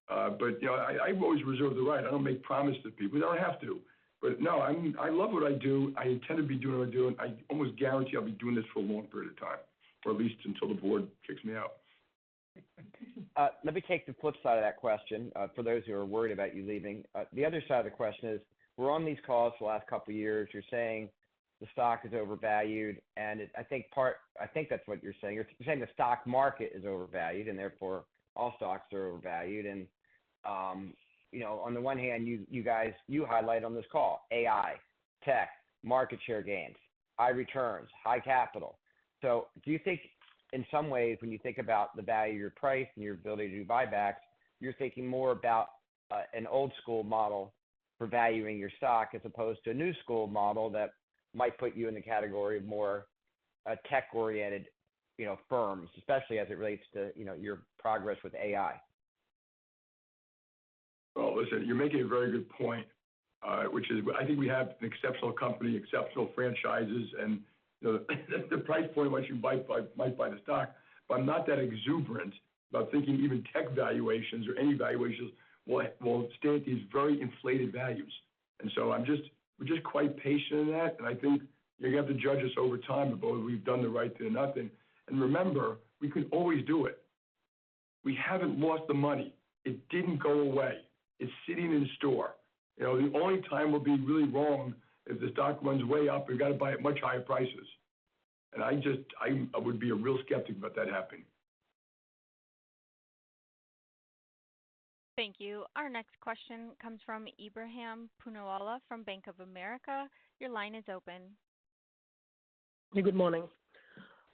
But I've always reserved the right. I don't make promises to people. I don't have to. But no, I love what I do. I intend to be doing what I do, and I almost guarantee I'll be doing this for a long period of time, or at least until the board kicks me out. Let me take the flip side of that question for those who are worried about you leaving. The other side of the question is, we're on these calls for the last couple of years. You're saying the stock is overvalued, and I think that's what you're saying. You're saying the stock market is overvalued, and therefore all stocks are overvalued. And on the one hand, you highlight on this call AI, tech, market share gains, high returns, high capital. So do you think in some ways when you think about the value of your price and your ability to do buybacks, you're thinking more about an old school model for valuing your stock as opposed to a new school model that might put you in the category of more tech-oriented, firms, especially as it relates to, your progress with AI? Well, listen, you're making a very good point, which is I think we have an exceptional company, exceptional franchises, and the price point once you might buy the stock. But I'm not that exuberant about thinking even tech valuations or any valuations will stay at these very inflated values. And so we're just quite patient in that, and I think you're going to have to judge us over time about whether we've done the right thing or nothing. And remember, we can always do it. We haven't lost the money. It didn't go away. It's sitting in store. The only time we'll be really wrong if the stock runs way up, we've got to buy at much higher prices. And I would be a real skeptic about that happening. Thank you. Our next question comes from Ebrahim Poonawala from Bank of America. Your line is open. Hey, good morning.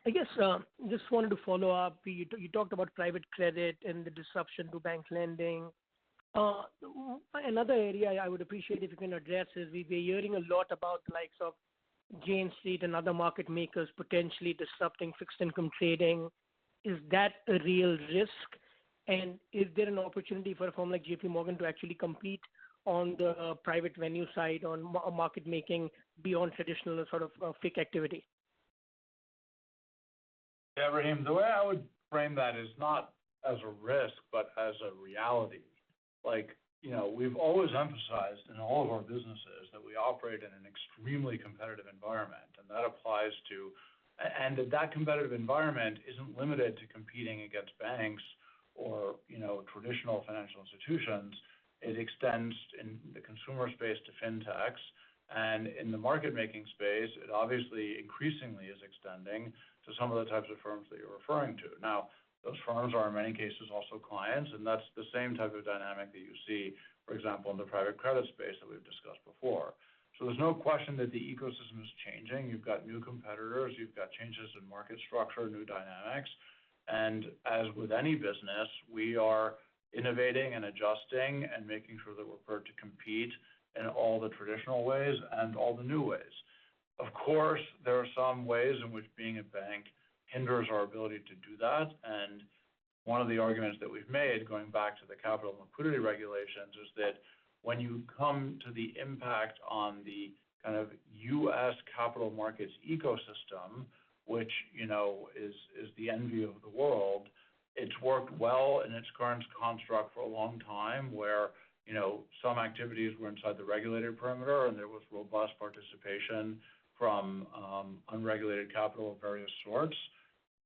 I guess just wanted to follow up. You talked about private credit and the disruption to bank lending. Another area I would appreciate if you can address is we've been hearing a lot about the likes of Jane Street and other market makers potentially disrupting fixed income trading. Is that a real risk? And is there an opportunity for a firm like JPMorgan to actually compete on the private venue side on market making beyond traditional sort of FIC activity? Yeah, Raheem, the way I would frame that is not as a risk, but as a reality. We've always emphasized in all of our businesses that we operate in an extremely competitive environment, and that applies to, and that competitive environment isn't limited to competing against banks or, traditional financial institutions. It extends in the consumer space to fintechs, and in the market-making space, it obviously increasingly is extending to some of the types of firms that you're referring to. Now, those firms are in many cases also clients, and that's the same type of dynamic that you see, for example, in the private credit space that we've discussed before. So there's no question that the ecosystem is changing. You've got new competitors, you've got changes in market structure, new dynamics, and as with any business, we are innovating and adjusting and making sure that we're prepared to compete in all the traditional ways and all the new ways. Of course, there are some ways in which being a bank hinders our ability to do that, and one of the arguments that we've made, going back to the capital and liquidity regulations, is that when you come to the impact on the kind of U.S. capital markets ecosystem, which, is the envy of the world, it's worked well in its current construct for a long time where, some activities were inside the regulated perimeter and there was robust participation from unregulated capital of various sorts.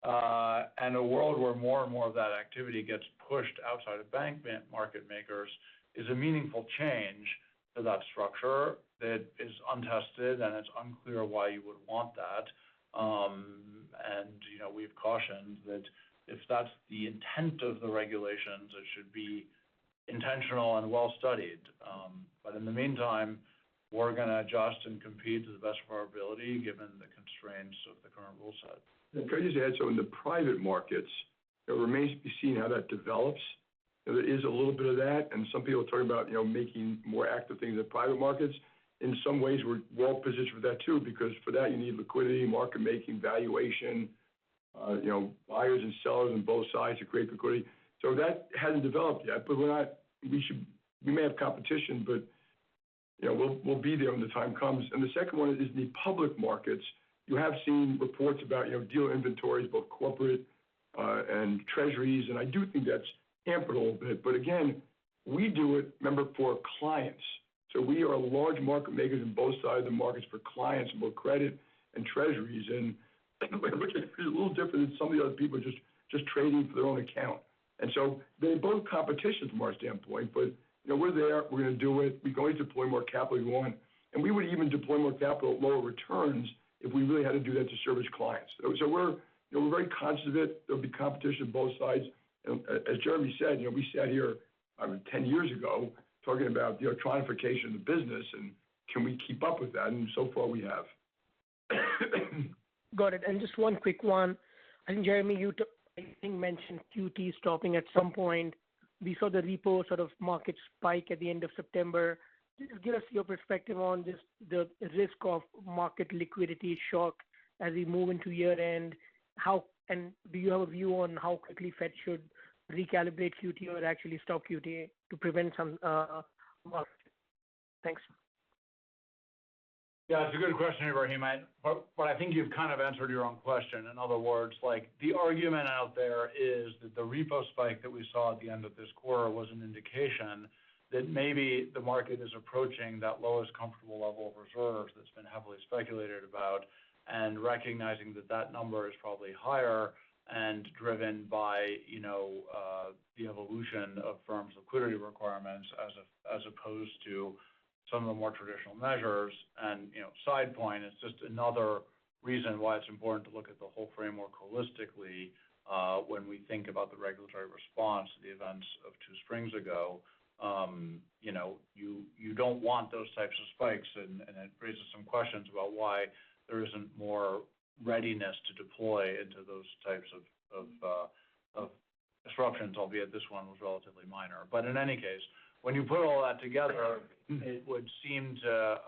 And a world where more and more of that activity gets pushed outside of bank market makers is a meaningful change to that structure that is untested, and it's unclear why you would want that. We've cautioned that if that's the intent of the regulations, it should be intentional and well studied. But in the meantime, we're going to adjust and compete to the best of our ability given the constraints of the current rule set. Can I just add, so in the private markets, it remains to be seen how that develops. There is a little bit of that, and some people are talking about, making more active things in private markets. In some ways, we're well positioned for that too, because for that you need liquidity, market making, valuation, buyers and sellers on both sides to create liquidity. So that hasn't developed yet, but we may have competition, but we'll be there when the time comes. And the second one is the public markets. You have seen reports about deal inventories, both corporate and treasuries, and I do think that's hampered a little bit. But again, we do it, remember, for clients. So we are large market makers in both sides of the markets for clients, both credit and treasuries, and which is a little different than some of the other people just trading for their own account. And so they're both competition from our standpoint, but we're there, we're going to do it. We can always deploy more capital if we want. And we would even deploy more capital at lower returns if we really had to do that to service clients. So we're very conscious of it. There'll be competition on both sides. And as Jeremy said, we sat here 10 years ago talking about the electronification of the business and can we keep up with that? And so far we have. Got it. And just one quick one. I think, Jeremy, you mentioned QT stopping at some point. We saw the repo sort of market spike at the end of September. Just give us your perspective on just the risk of market liquidity shock as we move into year end. And do you have a view on how quickly Fed should recalibrate QT or actually stop QT to prevent some market? Thanks. Yeah, it's a good question, Ibrahim. But I think you've kind of answered your own question. In other words, like the argument out there is that the repo spike that we saw at the end of this quarter was an indication that maybe the market is approaching that lowest comfortable level of reserves that's been heavily speculated about, and recognizing that that number is probably higher and driven by the evolution of firms' liquidity requirements as opposed to some of the more traditional measures. And side point, it's just another reason why it's important to look at the whole framework holistically when we think about the regulatory response to the events of 2 springs ago. You don't want those types of spikes, and it raises some questions about why there isn't more readiness to deploy into those types of disruptions, albeit this one was relatively minor. But in any case, when you put all that together, it would seem to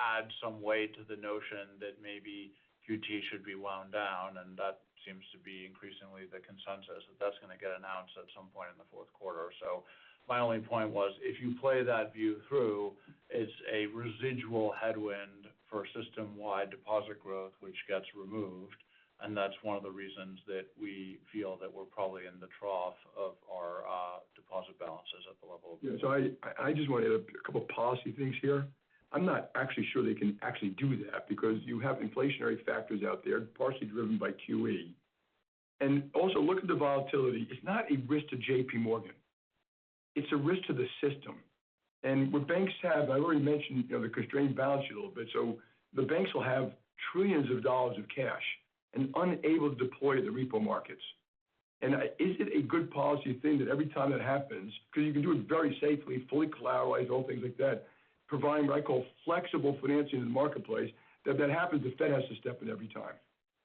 add some weight to the notion that maybe QT should be wound down, and that seems to be increasingly the consensus that that's going to get announced at some point in the fourth quarter. So my only point was, if you play that view through, it's a residual headwind for system-wide deposit growth, which gets removed. And that's one of the reasons that we feel that we're probably in the trough of our deposit balances at the level of. Yeah, so I just want to add a couple of policy things here. I'm not actually sure they can actually do that because you have inflationary factors out there, partially driven by QE. And also look at the volatility. It's not a risk to JPMorgan. It's a risk to the system. And what banks have, I already mentioned, the constrained balance sheet a little bit. So the banks will have trillions of dollars of cash and unable to deploy the repo markets. And is it a good policy thing that every time that happens, because you can do it very safely, fully collateralized, all things like that, providing what I call flexible financing in the marketplace, that happens, the Fed has to step in every time.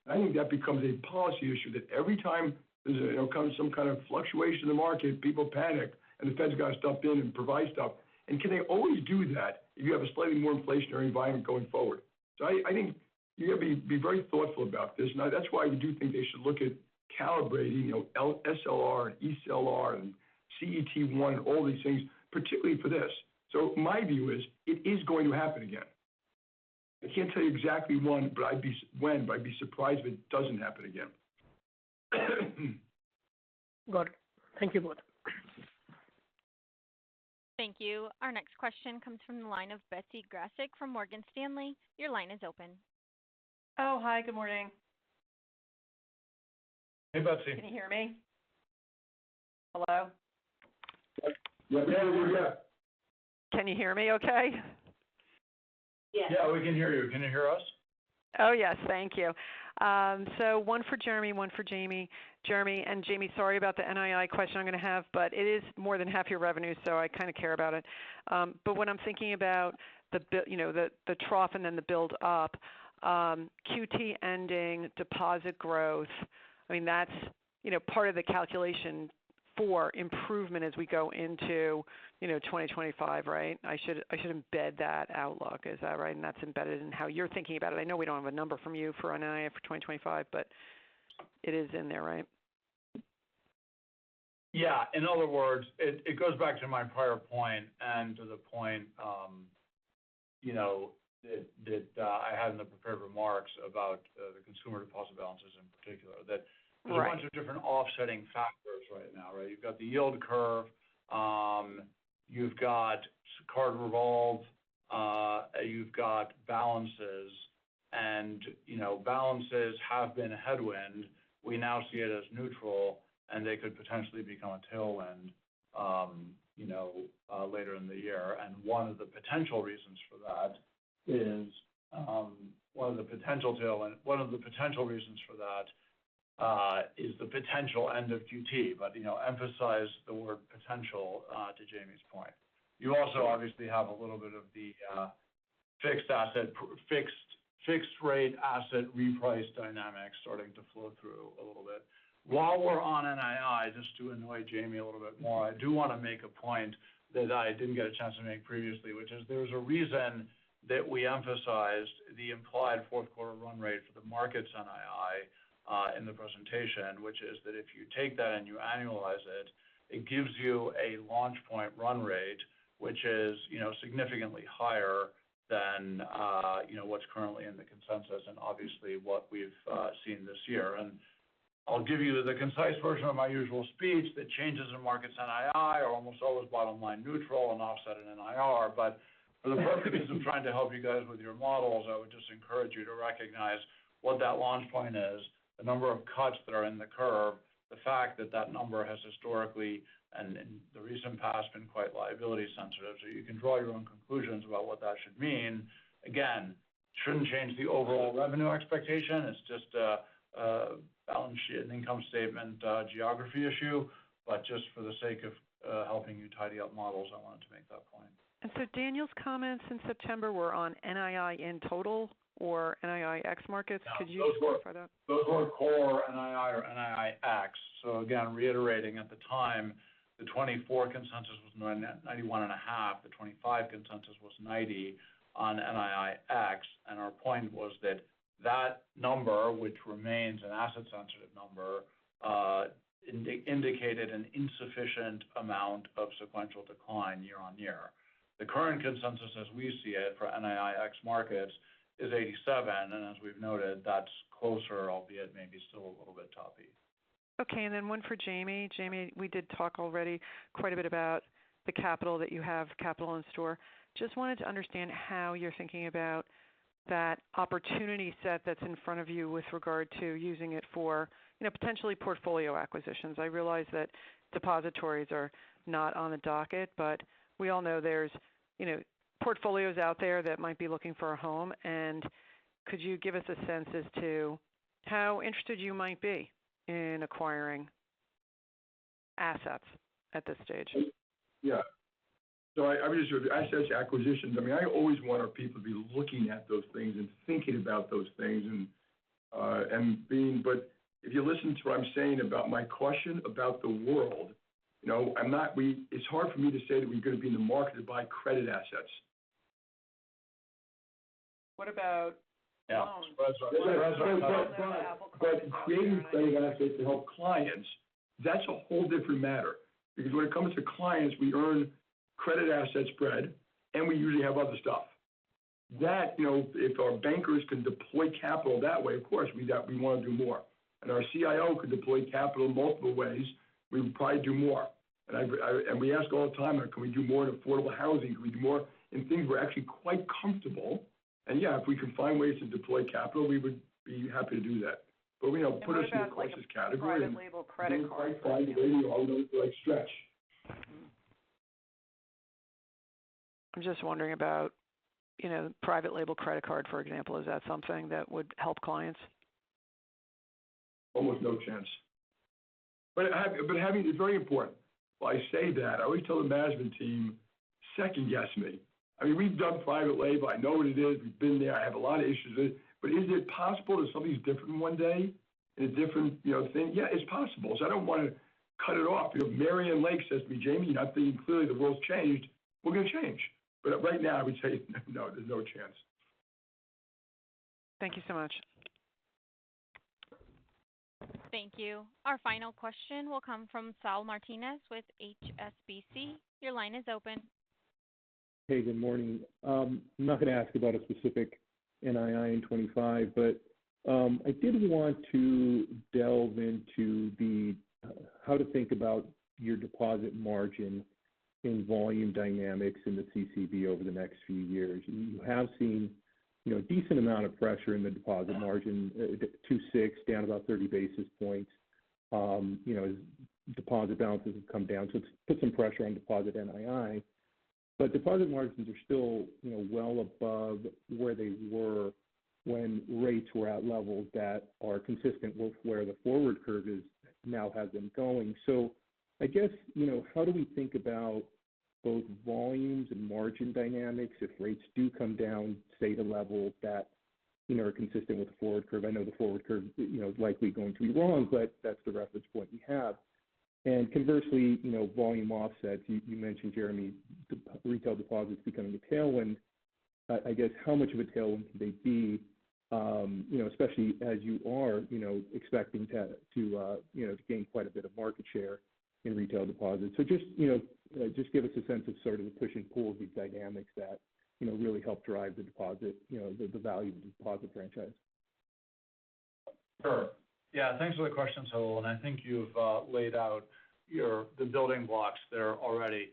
I think that becomes a policy issue that every time there's comes some kind of fluctuation in the market, people panic, and the Fed's got to step in and provide stuff. And can they always do that if you have a slightly more inflationary environment going forward? So I think you got to be very thoughtful about this. And that's why we do think they should look at calibrating, SLR and ECLR and CET1 and all these things, particularly for this. So my view is it is going to happen again. I can't tell you exactly when, but I'd be surprised if it doesn't happen again. Got it. Thank you both. Thank you. Our next question comes from the line of Betsy Graseck from Morgan Stanley. Your line is open. Oh, hi. Good morning. Hey, Betsy. Can you hear me? Hello? Yeah. Can you hear me okay? Yeah, we can hear you. Can you hear us? Oh, yes. Thank you. So one for Jeremy, one for Jamie. Jeremy, and Jamie, sorry about the NII question I'm going to have, but it is more than half your revenue, so I kind of care about it. But when I'm thinking about the trough and then the build up, QT ending, deposit growth, I mean, that's, part of the calculation for improvement as we go into, 2025, right? I should embed that outlook. Is that right? And that's embedded in how you're thinking about it. I know we don't have a number from you for NII for 2025, but it is in there, right? Yeah. In other words, it goes back to my prior point and to the point, that I had in the prepared remarks about the consumer deposit balances in particular, that there's a bunch of different offsetting factors right now, right? You've got the yield curve, you've got card revolve, you've got balances, and, balances have been a headwind. We now see it as neutral, and they could potentially become a tailwind, later in the year. And one of the potential reasons for that is one of the potential reasons for that is the potential end of QT, but emphasize the word potential to Jamie's point. You also obviously have a little bit of the fixed rate asset reprice dynamics starting to flow through a little bit. While we're on NII, just to annoy Jamie a little bit more, I do want to make a point that I didn't get a chance to make previously, which is there's a reason that we emphasized the implied fourth quarter run rate for the markets NII in the presentation, which is that if you take that and you annualize it, it gives you a launch point run rate, which is significantly higher than what's currently in the consensus and obviously what we've seen this year. And I'll give you the concise version of my usual speech that changes in markets NII are almost always bottom line neutral and offset in NIR. But for the purposes of trying to help you guys with your models, I would just encourage you to recognize what that launch point is, the number of cuts that are in the curve, the fact that that number has historically and in the recent past been quite liability sensitive. So you can draw your own conclusions about what that should mean. Again, shouldn't change the overall revenue expectation. It's just a balance sheet and income statement geography issue, but just for the sake of helping you tidy up models, I wanted to make that point. And so Daniel's comments in September were on NII in total or NII X markets? No, could you clarify that? Those were core NII or NII X. So again, reiterating at the time, the 24 consensus was 91.5, the 25 consensus was 90 on NII X, and our point was that that number, which remains an asset-sensitive number, indicated an insufficient amount of sequential decline year on year. The current consensus, as we see it, for NII X markets is 87, and as we've noted, that's closer, albeit maybe still a little bit toppy. Okay, and then one for Jamie. Jamie, we did talk already quite a bit about the capital that you have, capital in store. Just wanted to understand how you're thinking about that opportunity set that's in front of you with regard to using it for, potentially portfolio acquisitions. I realize that depositories are not on the docket, but we all know there's, portfolios out there that might be looking for a home. And could you give us a sense as to how interested you might be in acquiring assets at this stage? Yeah. So I mean, just assets acquisitions. I mean, I always want our people to be looking at those things and thinking about those things and being. But if you listen to what I'm saying about my caution about the world, I'm not. It's hard for me to say that we're going to be in the market to buy credit assets. What about loans? But creating credit assets to help clients, that's a whole different matter. Because when it comes to clients, we earn credit asset spread, and we usually have other stuff. That, if our bankers can deploy capital that way, of course, we want to do more. And our CIO could deploy capital in multiple ways, we would probably do more. And we ask all the time, can we do more in affordable housing? Can we do more in things we're actually quite comfortable? And yeah, if we can find ways to deploy capital, we would be happy to do that. But put us in the cautious category. Private label credit card. Find a way to stretch. I'm just wondering about, private label credit card, for example. Is that something that would help clients? Almost no chance. But having it's very important. Well, I say that. I always tell the management team, second guess me. I mean, we've done private label. I know what it is. We've been there. I have a lot of issues with it. But is it possible that something's different one day in a different, thing? Yeah, it's possible. So I don't want to cut it off. Marianne Lake says to me, Jamie, you're not thinking clearly the world's changed. We're going to change. But right now, I would say, no, there's no chance. Thank you so much. Thank you. Our final question will come from Saul Martinez with HSBC. Your line is open. Hey, good morning. I'm not going to ask about a specific NII in 25, but I did want to delve into how to think about your deposit margin in volume dynamics in the CCB over the next few years. You have seen, a decent amount of pressure in the deposit margin, 2.6 down about 30 basis points. As deposit balances have come down, so it's put some pressure on deposit NII. but deposit margins are still, well above where they were when rates were at levels that are consistent with where the forward curve is now has them going. So I guess, how do we think about both volumes and margin dynamics if rates do come down, say, to levels that, are consistent with the forward curve? I know the forward curve, is likely going to be wrong, but that's the reference point we have. And conversely, volume offsets, you mentioned, Jeremy, retail deposits becoming a tailwind. I guess how much of a tailwind can they be, especially as you are, expecting to gain quite a bit of market share in retail deposits. So just give us a sense of sort of the push and pull of these dynamics that, really help drive the deposit, the value of the deposit franchise. Sure. Yeah, thanks for the question, Saul. And I think you've laid out the building blocks there already.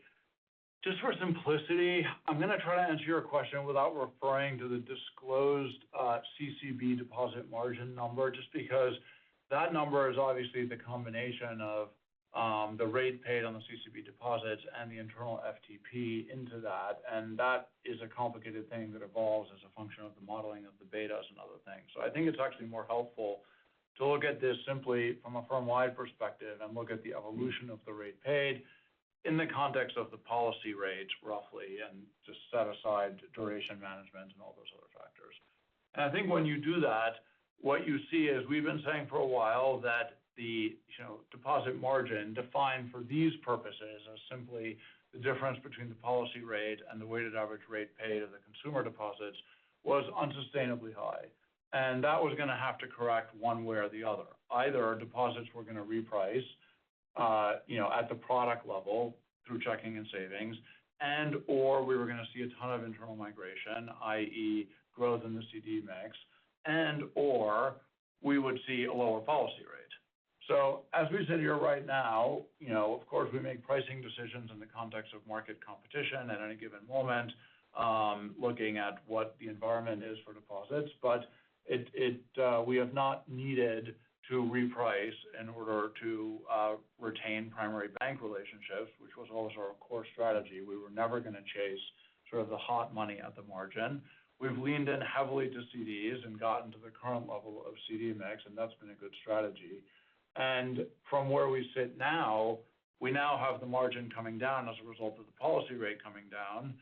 Just for simplicity, I'm going to try to answer your question without referring to the disclosed CCB deposit margin number, just because that number is obviously the combination of the rate paid on the CCB deposits and the internal FTP into that. And that is a complicated thing that evolves as a function of the modeling of the betas and other things. So I think it's actually more helpful to look at this simply from a firm-wide perspective and look at the evolution of the rate paid in the context of the policy rates roughly, and just set aside duration management and all those other factors. And I think when you do that, what you see is we've been saying for a while that the deposit margin defined for these purposes as simply the difference between the policy rate and the weighted average rate paid of the consumer deposits was unsustainably high. And that was going to have to correct one way or the other. Either deposits were going to reprice, at the product level through checking and savings, and or we were going to see a ton of internal migration, i.e. growth in the CD mix, and or we would see a lower policy rate. So as we sit here right now, of course, we make pricing decisions in the context of market competition at any given moment, looking at what the environment is for deposits, but we have not needed to reprice in order to retain primary bank relationships, which was always our core strategy. We were never going to chase sort of the hot money at the margin. We've leaned in heavily to CDs and gotten to the current level of CD mix, and that's been a good strategy. And from where we sit now, we now have the margin coming down as a result of the policy rate coming down.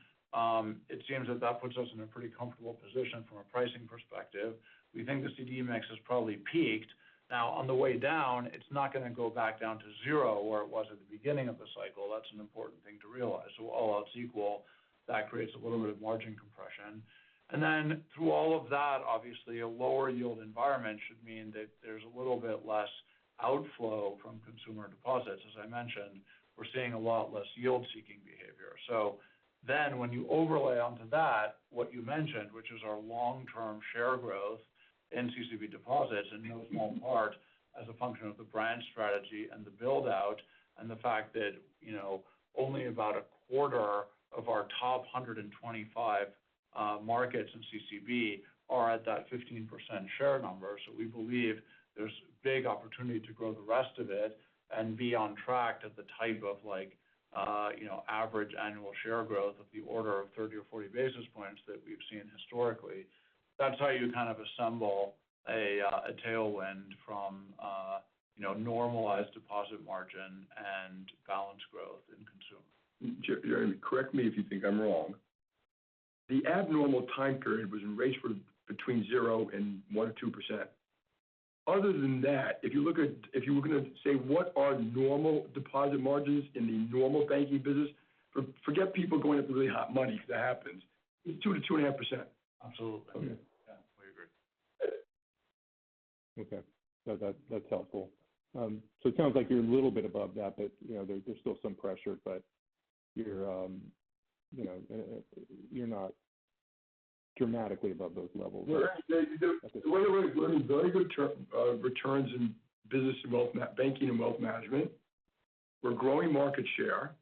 It seems that puts us in a pretty comfortable position from a pricing perspective. We think the CD mix has probably peaked. Now, on the way down, it's not going to go back down to zero where it was at the beginning of the cycle. That's an important thing to realize. So all else equal, that creates a little bit of margin compression. And then through all of that, obviously, a lower yield environment should mean that there's a little bit less outflow from consumer deposits. As I mentioned, we're seeing a lot less yield-seeking behavior. So then when you overlay onto that what you mentioned, which is our long-term share growth in CCB deposits, in no small part as a function of the branch strategy and the build-out, and the fact that only about a quarter of our top 125 markets in CCB are at that 15% share number. So we believe there's big opportunity to grow the rest of it and be on track at the type of average annual share growth of the order of 30 or 40 basis points that we've seen historically. That's how you kind of assemble a tailwind from normalized deposit margin and balance growth in consumer. Jeremy, correct me if you think I'm wrong. The abnormal time period was when rates were between 0 and 1 or 2%. Other than that, if you were going to say what are normal deposit margins in the normal banking business, forget people going up to really hot money, because that happens. It's 2 to 2.5%. Absolutely. Okay. Yeah, we agree. Okay, that's helpful. So it sounds like you're a little bit above that, but there's still some pressure, but you're you're not dramatically above those levels. We're earning very good returns in business and banking and wealth management. We're growing market share.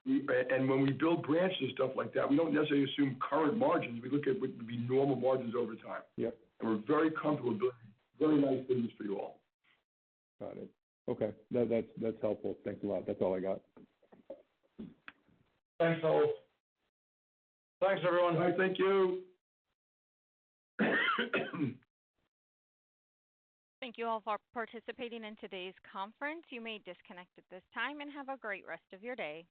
And when we build branches and stuff like that, we don't necessarily assume current margins. We look at what would be normal margins over time. Yep. And we're very comfortable building very nice business for you all. Got it. Okay, that's helpful. Thanks a lot. That's all I got. Thanks, Saul. Thanks, everyone. All right, thank you. Thank you all for participating in today's conference. You may disconnect at this time and have a great rest of your day.